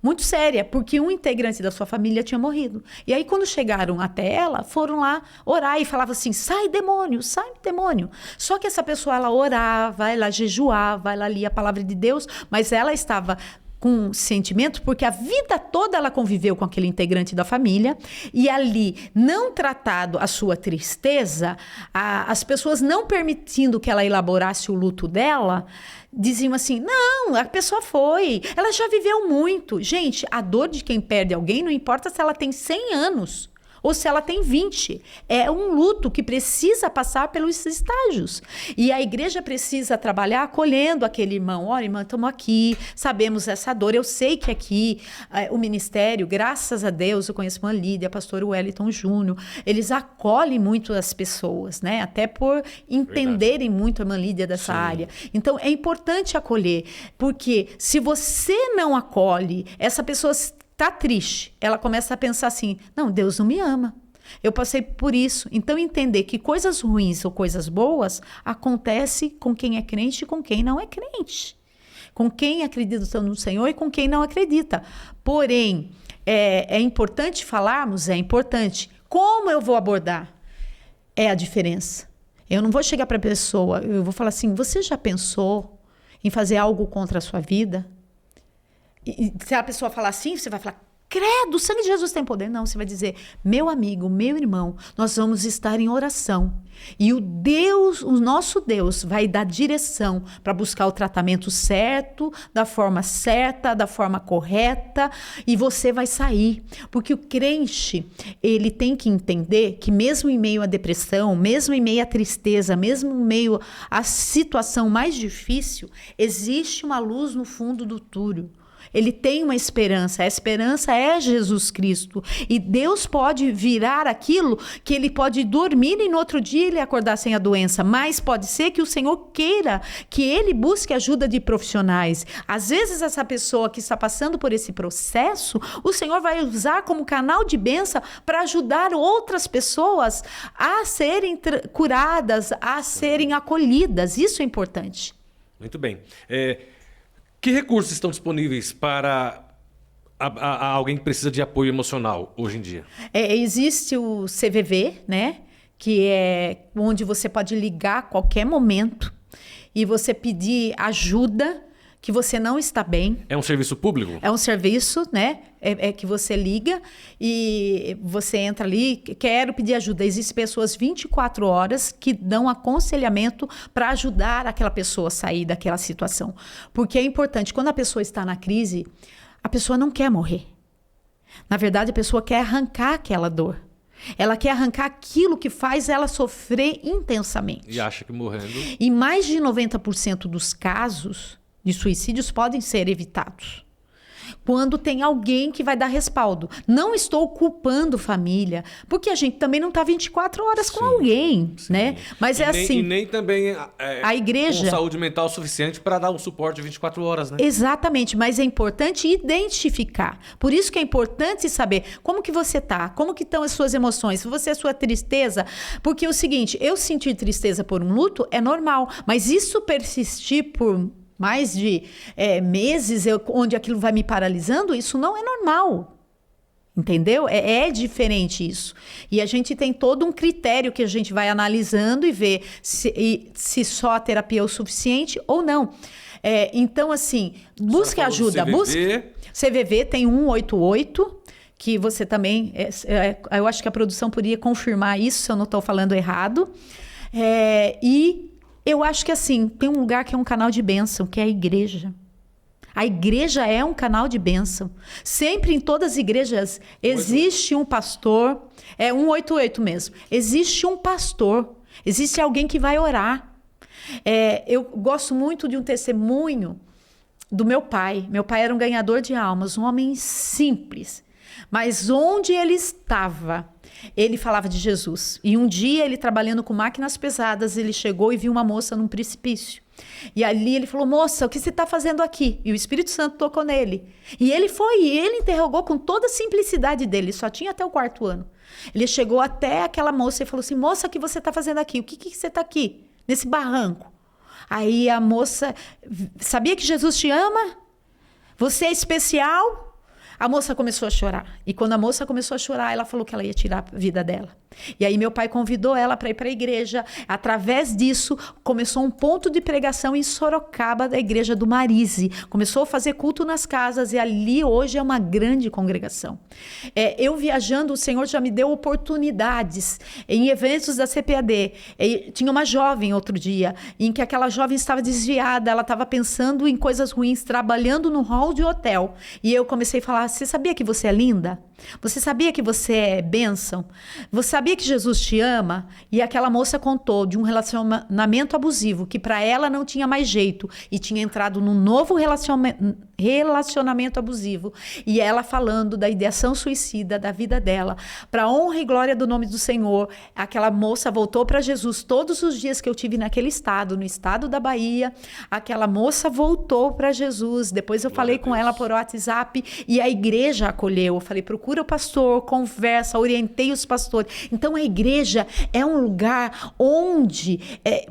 muito séria, porque um integrante da sua família tinha morrido. E aí, quando chegaram até ela, foram lá orar e falavam assim, sai demônio, sai demônio. Só que essa pessoa, ela orava, ela jejuava, ela lia a palavra de Deus, mas ela estava com sentimento, porque a vida toda ela conviveu com aquele integrante da família, e ali, não tratado a sua tristeza, as pessoas não permitindo que ela elaborasse o luto dela, diziam assim, não, a pessoa foi, ela já viveu muito. Gente, a dor de quem perde alguém não importa se ela tem 100 anos ou se ela tem 20. É um luto que precisa passar pelos estágios. E a igreja precisa trabalhar acolhendo aquele irmão. Olha, irmã, estamos aqui, sabemos essa dor. Eu sei que aqui o ministério, graças a Deus, eu conheço a irmã Lídia, pastor Wellington Júnior, eles acolhem muito as pessoas, né? Até por entenderem muito a irmã Lídia dessa área. Então, é importante acolher, porque se você não acolhe, essa pessoa tá triste, ela começa a pensar assim, não, Deus não me ama, eu passei por isso. Então entender que coisas ruins ou coisas boas acontecem com quem é crente e com quem não é crente, com quem acredita no Senhor e com quem não acredita. Porém, é importante falarmos, é importante. Como eu vou abordar? É a diferença. Eu não vou chegar para a pessoa, eu vou falar assim, você já pensou em fazer algo contra a sua vida? E se a pessoa falar assim, você vai falar, credo, o sangue de Jesus tem poder. Não, você vai dizer, meu amigo, meu irmão, nós vamos estar em oração. E o nosso Deus vai dar direção para buscar o tratamento certo, da forma correta, e você vai sair. Porque o crente, ele tem que entender que mesmo em meio à depressão, mesmo em meio à tristeza, mesmo em meio à situação mais difícil, existe uma luz no fundo do túnel. Ele tem uma esperança. A esperança é Jesus Cristo. E Deus pode virar aquilo que ele pode dormir e no outro dia ele acordar sem a doença. Mas pode ser que o Senhor queira que ele busque ajuda de profissionais. Às vezes essa pessoa que está passando por esse processo, o Senhor vai usar como canal de bênção para ajudar outras pessoas a serem curadas, a serem acolhidas. Isso é importante. Muito bem. Que recursos estão disponíveis para alguém que precisa de apoio emocional hoje em dia? Existe o CVV, né? Que é onde você pode ligar a qualquer momento e você pedir ajuda que você não está bem. É um serviço público? É um serviço, né? Que você liga e você entra ali, quero pedir ajuda. Existem pessoas 24 horas que dão aconselhamento para ajudar aquela pessoa a sair daquela situação. Porque é importante, quando a pessoa está na crise, a pessoa não quer morrer. Na verdade, a pessoa quer arrancar aquela dor. Ela quer arrancar aquilo que faz ela sofrer intensamente. E acha que morrendo... E mais de 90% dos casos de suicídios podem ser evitados quando tem alguém que vai dar respaldo. Não estou culpando família, porque a gente também não está 24 horas com alguém, né? Mas assim... E nem também a igreja... com saúde mental suficiente para dar um suporte de 24 horas, né? Exatamente, mas é importante identificar. Por isso que é importante saber como que você está, como que estão as suas emoções, se você é sua tristeza. Porque é o seguinte, eu sentir tristeza por um luto é normal, mas isso persistir por mais de meses, onde aquilo vai me paralisando, isso não é normal. Entendeu? É diferente isso. E a gente tem todo um critério que a gente vai analisando e ver se só a terapia é o suficiente ou não. Então, assim, busque ajuda. CVV tem 188, que você também... eu acho que a produção poderia confirmar isso, se eu não estou falando errado. E eu acho que, assim, tem um lugar que é um canal de bênção, que é a igreja. A igreja é um canal de bênção. Sempre em todas as igrejas existe um pastor. É 188 mesmo. Existe um pastor. Existe alguém que vai orar. Eu gosto muito de um testemunho do meu pai. Meu pai era um ganhador de almas, um homem simples. Mas onde ele estava, ele falava de Jesus. E um dia, ele trabalhando com máquinas pesadas, ele chegou e viu uma moça num precipício. E ali ele falou, moça, o que você está fazendo aqui? E o Espírito Santo tocou nele. E ele foi, e ele interrogou com toda a simplicidade dele, só tinha até o 4º ano. Ele chegou até aquela moça e falou assim, moça, o que você está fazendo aqui? O que você está aqui, nesse barranco? Aí a moça, sabia que Jesus te ama? Você é especial? A moça começou a chorar. E quando a moça começou a chorar, ela falou que ela ia tirar a vida dela. E aí meu pai convidou ela para ir para a igreja. Através disso, começou um ponto de pregação em Sorocaba, da igreja do Marise. Começou a fazer culto nas casas e ali hoje é uma grande congregação. Eu viajando, o Senhor já me deu oportunidades em eventos da CPAD. Tinha uma jovem outro dia, em que aquela jovem estava desviada, ela estava pensando em coisas ruins, trabalhando no hall de hotel. E eu comecei a falar, você sabia que você é linda? Você sabia que você é bênção? Você sabia que Jesus te ama? E aquela moça contou de um relacionamento abusivo que para ela não tinha mais jeito e tinha entrado num novo relacionamento abusivo. E ela falando da ideação suicida da vida dela. Para honra e glória do nome do Senhor, aquela moça voltou para Jesus. Todos os dias que eu tive naquele estado, no estado da Bahia, aquela moça voltou para Jesus. Depois eu falei com ela por WhatsApp e a igreja acolheu. Eu falei, procura o pastor, conversa, orientei os pastores. Então a igreja é um lugar onde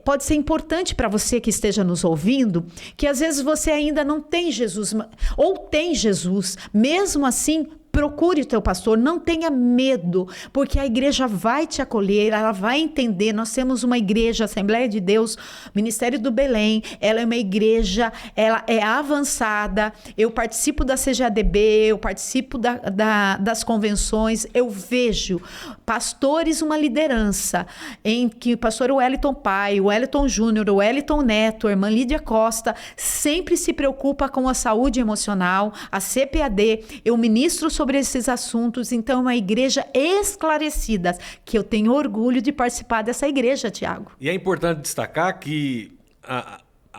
pode ser importante para você que esteja nos ouvindo, que às vezes você ainda não tem Jesus, ou tem Jesus, mesmo assim, procure o teu pastor, não tenha medo, porque a igreja vai te acolher, ela vai entender. Nós temos uma igreja, Assembleia de Deus, Ministério do Belém, ela é uma igreja, ela é avançada, eu participo da CGADB, eu participo das convenções, eu vejo pastores, uma liderança, em que o pastor Wellington Pai, o Wellington Júnior, o Wellington Neto, a irmã Lídia Costa, sempre se preocupa com a saúde emocional, a CPAD, eu ministro sobre esses assuntos, então é uma igreja esclarecida, que eu tenho orgulho de participar dessa igreja, Tiago. E é importante destacar que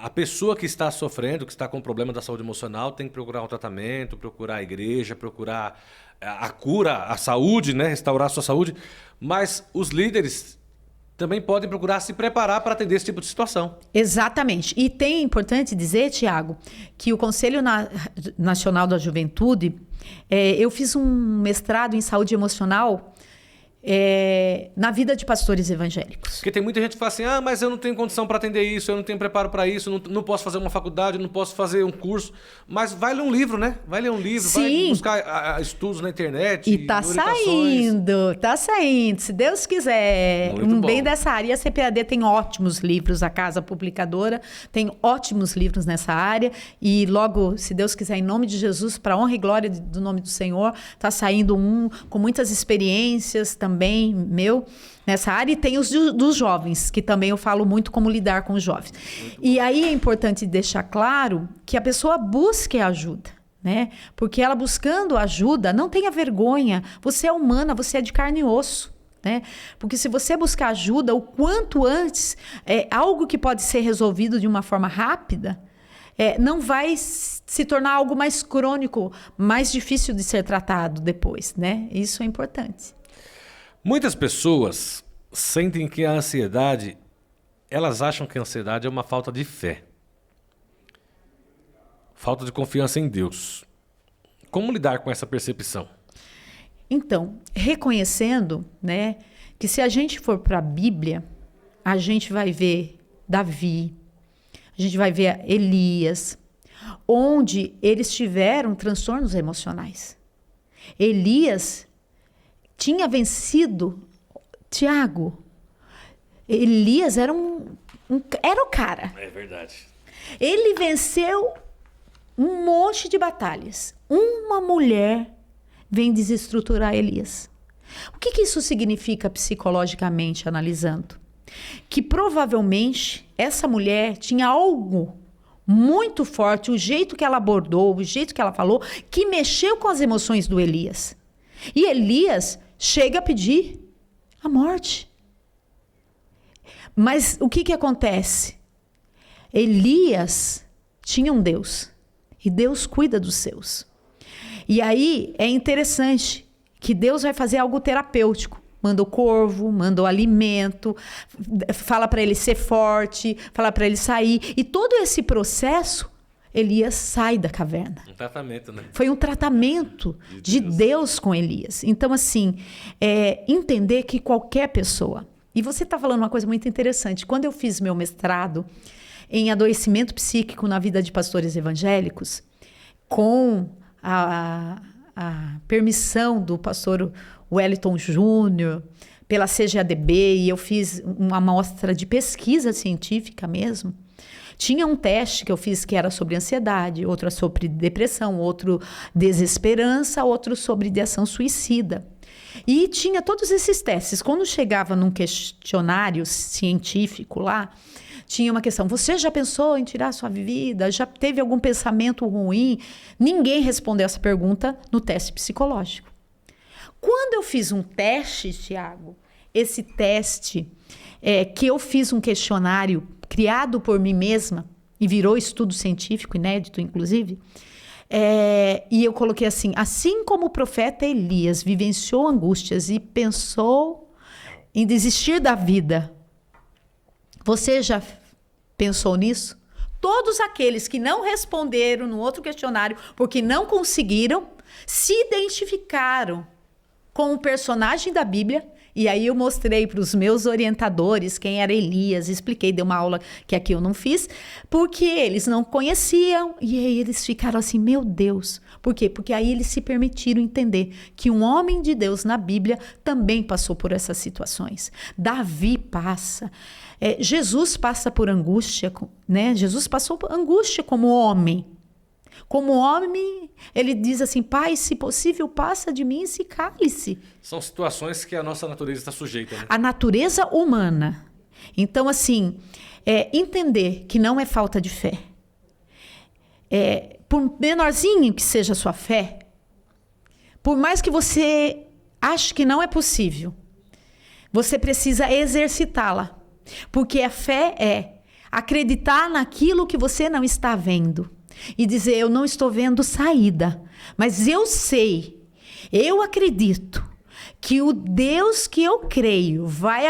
a pessoa que está sofrendo, que está com problema da saúde emocional, tem que procurar um tratamento, procurar a igreja, procurar a cura, a saúde, né? Restaurar a sua saúde. Mas os líderes também podem procurar se preparar para atender esse tipo de situação. Exatamente. E é importante dizer, Tiago, que o Conselho Nacional da Juventude, eu fiz um mestrado em saúde emocional na vida de pastores evangélicos. Porque tem muita gente que fala assim, mas eu não tenho condição para atender isso, eu não tenho preparo para isso, não posso fazer uma faculdade, não posso fazer um curso. Mas vai ler um livro, né? Vai ler um livro, Sim. Vai buscar estudos na internet. E tá saindo. Se Deus quiser. Muito bom. Bem dessa área. E a CPAD tem ótimos livros, a Casa Publicadora tem ótimos livros nessa área. E logo, se Deus quiser, em nome de Jesus, para honra e glória do nome do Senhor, tá saindo um com muitas experiências também nessa área, e tem os dos jovens, que também eu falo muito como lidar com os jovens. E aí é importante deixar claro que a pessoa busque ajuda, né? Porque ela buscando ajuda, não tenha vergonha, você é humana, você é de carne e osso, né? Porque se você buscar ajuda o quanto antes, algo que pode ser resolvido de uma forma rápida, não vai se tornar algo mais crônico, mais difícil de ser tratado depois, né? Isso é importante. Muitas pessoas sentem que a ansiedade, elas acham que a ansiedade é uma falta de fé. Falta de confiança em Deus. Como lidar com essa percepção? Então, reconhecendo, né, que se a gente for para a Bíblia, a gente vai ver Davi, a gente vai ver Elias, onde eles tiveram transtornos emocionais. Elias tinha vencido Tiago. Elias era era o cara. É verdade. Ele venceu um monte de batalhas. Uma mulher vem desestruturar Elias. O que isso significa psicologicamente, analisando? Que provavelmente essa mulher tinha algo muito forte, o jeito que ela abordou, o jeito que ela falou, que mexeu com as emoções do Elias. E Elias chega a pedir a morte. Mas o que acontece? Elias tinha um Deus. E Deus cuida dos seus. E aí é interessante que Deus vai fazer algo terapêutico. Manda o corvo, manda o alimento, fala para ele ser forte, fala para ele sair. E todo esse processo, Elias sai da caverna. Um tratamento, né? Foi um tratamento de Deus com Elias. Então, assim, entender que qualquer pessoa... E você está falando uma coisa muito interessante. Quando eu fiz meu mestrado em adoecimento psíquico na vida de pastores evangélicos, com a permissão do pastor Wellington Júnior, pela CGADB, e eu fiz uma amostra de pesquisa científica mesmo. Tinha um teste que eu fiz que era sobre ansiedade, outro sobre depressão, outro desesperança, outro sobre ideação suicida. E tinha todos esses testes. Quando chegava num questionário científico lá, tinha uma questão: você já pensou em tirar a sua vida? Já teve algum pensamento ruim? Ninguém respondeu essa pergunta no teste psicológico. Quando eu fiz um teste, Tiago, esse teste, que eu fiz um questionário criado por mim mesma, e virou estudo científico, inédito, inclusive, e eu coloquei assim como o profeta Elias vivenciou angústias e pensou em desistir da vida, você já pensou nisso? Todos aqueles que não responderam no outro questionário porque não conseguiram, se identificaram com o personagem da Bíblia. E aí eu mostrei para os meus orientadores quem era Elias, expliquei, dei uma aula que aqui eu não fiz, porque eles não conheciam, e aí eles ficaram assim, meu Deus. Por quê? Porque aí eles se permitiram entender que um homem de Deus na Bíblia também passou por essas situações. Davi passa, Jesus passa por angústia, né? Jesus passou por angústia como homem. Como homem, ele diz assim, Pai, se possível, passa de mim esse cálice. São situações que a nossa natureza está sujeita, né? A natureza humana. Então, assim, entender que não é falta de fé. Por menorzinho que seja a sua fé, por mais que você ache que não é possível, você precisa exercitá-la. Porque a fé é acreditar naquilo que você não está vendo e dizer, eu não estou vendo saída, mas eu sei, eu acredito que o Deus que eu creio vai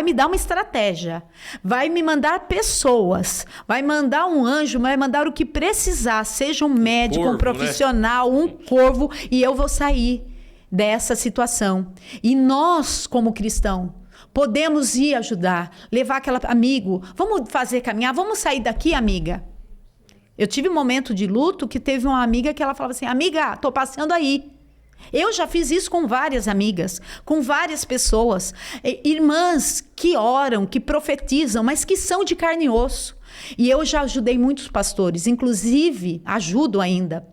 me dar uma estratégia, vai me mandar pessoas, vai mandar um anjo, vai mandar o que precisar, seja um médico, um profissional, um corvo, e eu vou sair dessa situação. E nós, como cristãos, podemos ir ajudar, levar aquela amigo, vamos fazer caminhar, vamos sair daqui, amiga. Eu tive um momento de luto que teve uma amiga que ela falava assim, amiga, tô passando aí. Eu já fiz isso com várias amigas, com várias pessoas, irmãs que oram, que profetizam, mas que são de carne e osso. E eu já ajudei muitos pastores, inclusive ajudo ainda.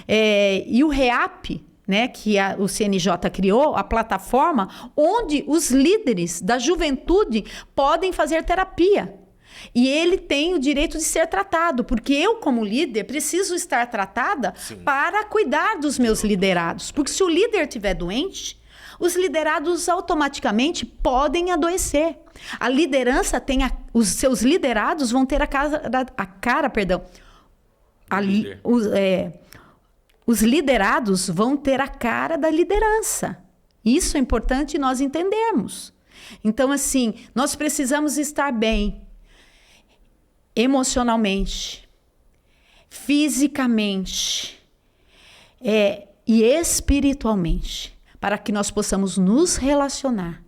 E o REAP, né, que o CNJ criou, a plataforma onde os líderes da juventude podem fazer terapia. E ele tem o direito de ser tratado, porque eu, como líder, preciso estar tratada para cuidar dos meus liderados. Porque se o líder estiver doente, os liderados automaticamente podem adoecer. A liderança os seus liderados vão ter os liderados vão ter a cara da liderança. Isso é importante nós entendermos. Então, assim, nós precisamos estar bem emocionalmente, fisicamente e espiritualmente, para que nós possamos nos relacionar.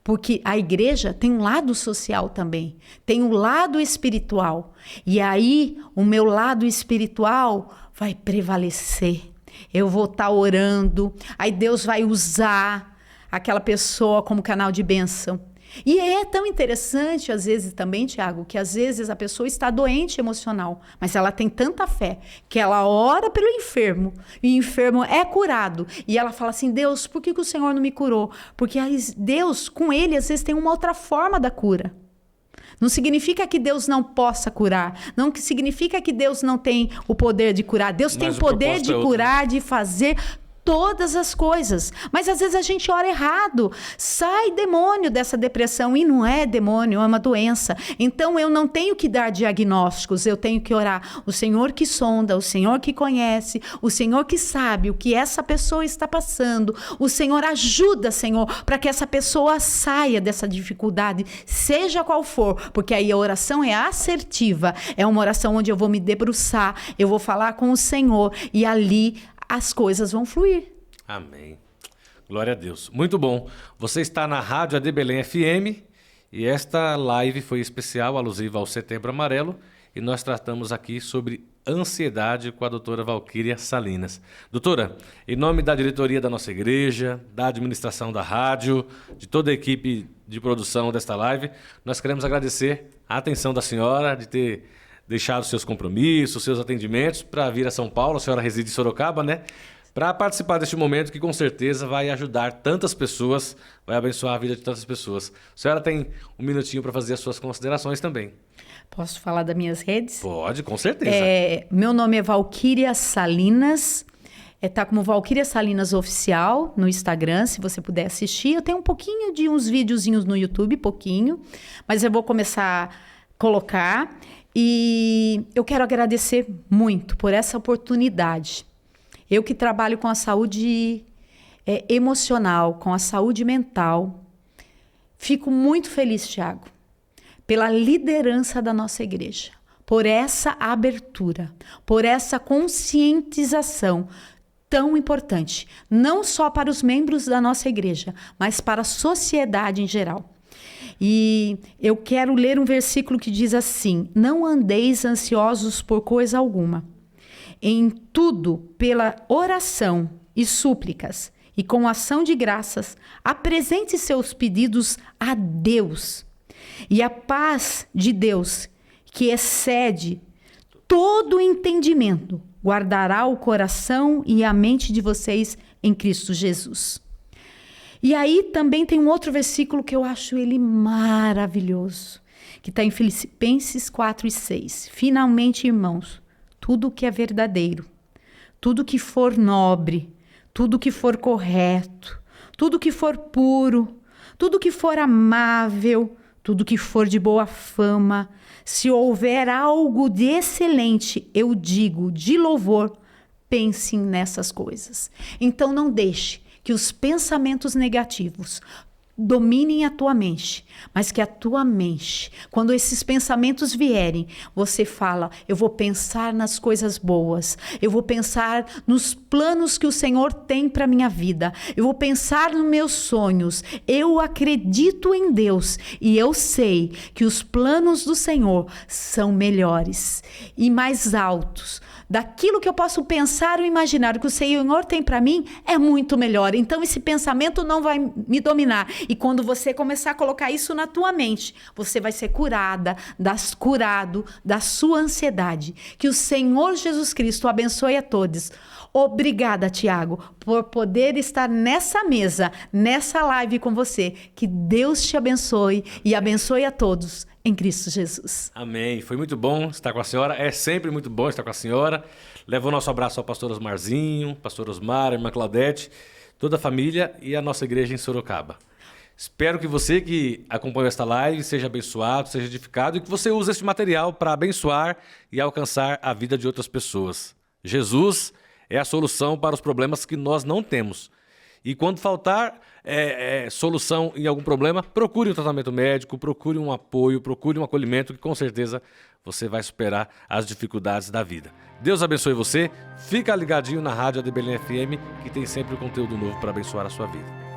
Porque a igreja tem um lado social também, tem um lado espiritual. E aí, o meu lado espiritual vai prevalecer. Eu vou estar orando, aí Deus vai usar aquela pessoa como canal de bênção. E é tão interessante, às vezes também, Tiago, que às vezes a pessoa está doente emocional, mas ela tem tanta fé que ela ora pelo enfermo, e o enfermo é curado. E ela fala assim, Deus, por que o Senhor não me curou? Porque Deus, com ele, às vezes tem uma outra forma da cura. Não significa que Deus não possa curar. Não significa que Deus não tem o poder de curar. Deus tem o poder de curar, de fazer todas as coisas. Mas às vezes a gente ora errado. Sai demônio dessa depressão. E não é demônio, é uma doença. Então eu não tenho que dar diagnósticos. Eu tenho que orar. O Senhor que sonda, o Senhor que conhece, o Senhor que sabe o que essa pessoa está passando. O Senhor ajuda, Senhor, para que essa pessoa saia dessa dificuldade, seja qual for. Porque aí a oração é assertiva. É uma oração onde eu vou me debruçar, eu vou falar com o Senhor e ali as coisas vão fluir. Amém. Glória a Deus. Muito bom. Você está na Rádio AD Belém FM e esta live foi especial, alusiva ao Setembro Amarelo, e nós tratamos aqui sobre ansiedade com a doutora Valquíria Salinas. Doutora, em nome da diretoria da nossa igreja, da administração da rádio, de toda a equipe de produção desta live, nós queremos agradecer a atenção da senhora de ter deixado seus compromissos, seus atendimentos para vir a São Paulo. A senhora reside em Sorocaba, né? Para participar deste momento que com certeza vai ajudar tantas pessoas, vai abençoar a vida de tantas pessoas. A senhora tem um minutinho para fazer as suas considerações também. Posso falar das minhas redes? Pode, com certeza. Meu nome é Valquíria Salinas. Tá como Valquíria Salinas Oficial no Instagram, se você puder assistir. Eu tenho um pouquinho de uns videozinhos no YouTube, pouquinho. Mas eu vou começar a colocar. E eu quero agradecer muito por essa oportunidade. Eu que trabalho com a saúde emocional, com a saúde mental, fico muito feliz, Tiago, pela liderança da nossa igreja, por essa abertura, por essa conscientização tão importante, não só para os membros da nossa igreja, mas para a sociedade em geral. E eu quero ler um versículo que diz assim: não andeis ansiosos por coisa alguma. Em tudo, pela oração e súplicas e com ação de graças, apresente seus pedidos a Deus. E a paz de Deus, que excede todo entendimento, guardará o coração e a mente de vocês em Cristo Jesus. E aí também tem um outro versículo que eu acho ele maravilhoso, que está em Filipenses 4:6. Finalmente, irmãos, tudo que é verdadeiro, tudo que for nobre, tudo que for correto, tudo que for puro, tudo que for amável, tudo que for de boa fama, se houver algo de excelente, eu digo, de louvor, pensem nessas coisas. Então não deixe que os pensamentos negativos dominem a tua mente, mas que a tua mente, quando esses pensamentos vierem, você fala, eu vou pensar nas coisas boas, eu vou pensar nos planos que o Senhor tem para minha vida, eu vou pensar nos meus sonhos, eu acredito em Deus e eu sei que os planos do Senhor são melhores e mais altos. Daquilo que eu posso pensar ou imaginar, o que o Senhor tem para mim é muito melhor. Então esse pensamento não vai me dominar. E quando você começar a colocar isso na tua mente, você vai ser curado da sua ansiedade. Que o Senhor Jesus Cristo abençoe a todos. Obrigada, Tiago, por poder estar nessa mesa, nessa live com você. Que Deus te abençoe e abençoe a todos em Cristo Jesus. Amém. Foi muito bom estar com a senhora. É sempre muito bom estar com a senhora. Leva o nosso abraço ao pastor Osmarzinho, pastor Osmar, irmã Claudete, toda a família e a nossa igreja em Sorocaba. Espero que você que acompanhou esta live seja abençoado, seja edificado e que você use este material para abençoar e alcançar a vida de outras pessoas. Jesus é a solução para os problemas que nós não temos. E quando faltar solução em algum problema, procure um tratamento médico, procure um apoio, procure um acolhimento que com certeza você vai superar as dificuldades da vida. Deus abençoe você. Fica ligadinho na Rádio AD Belém FM, que tem sempre conteúdo novo para abençoar a sua vida.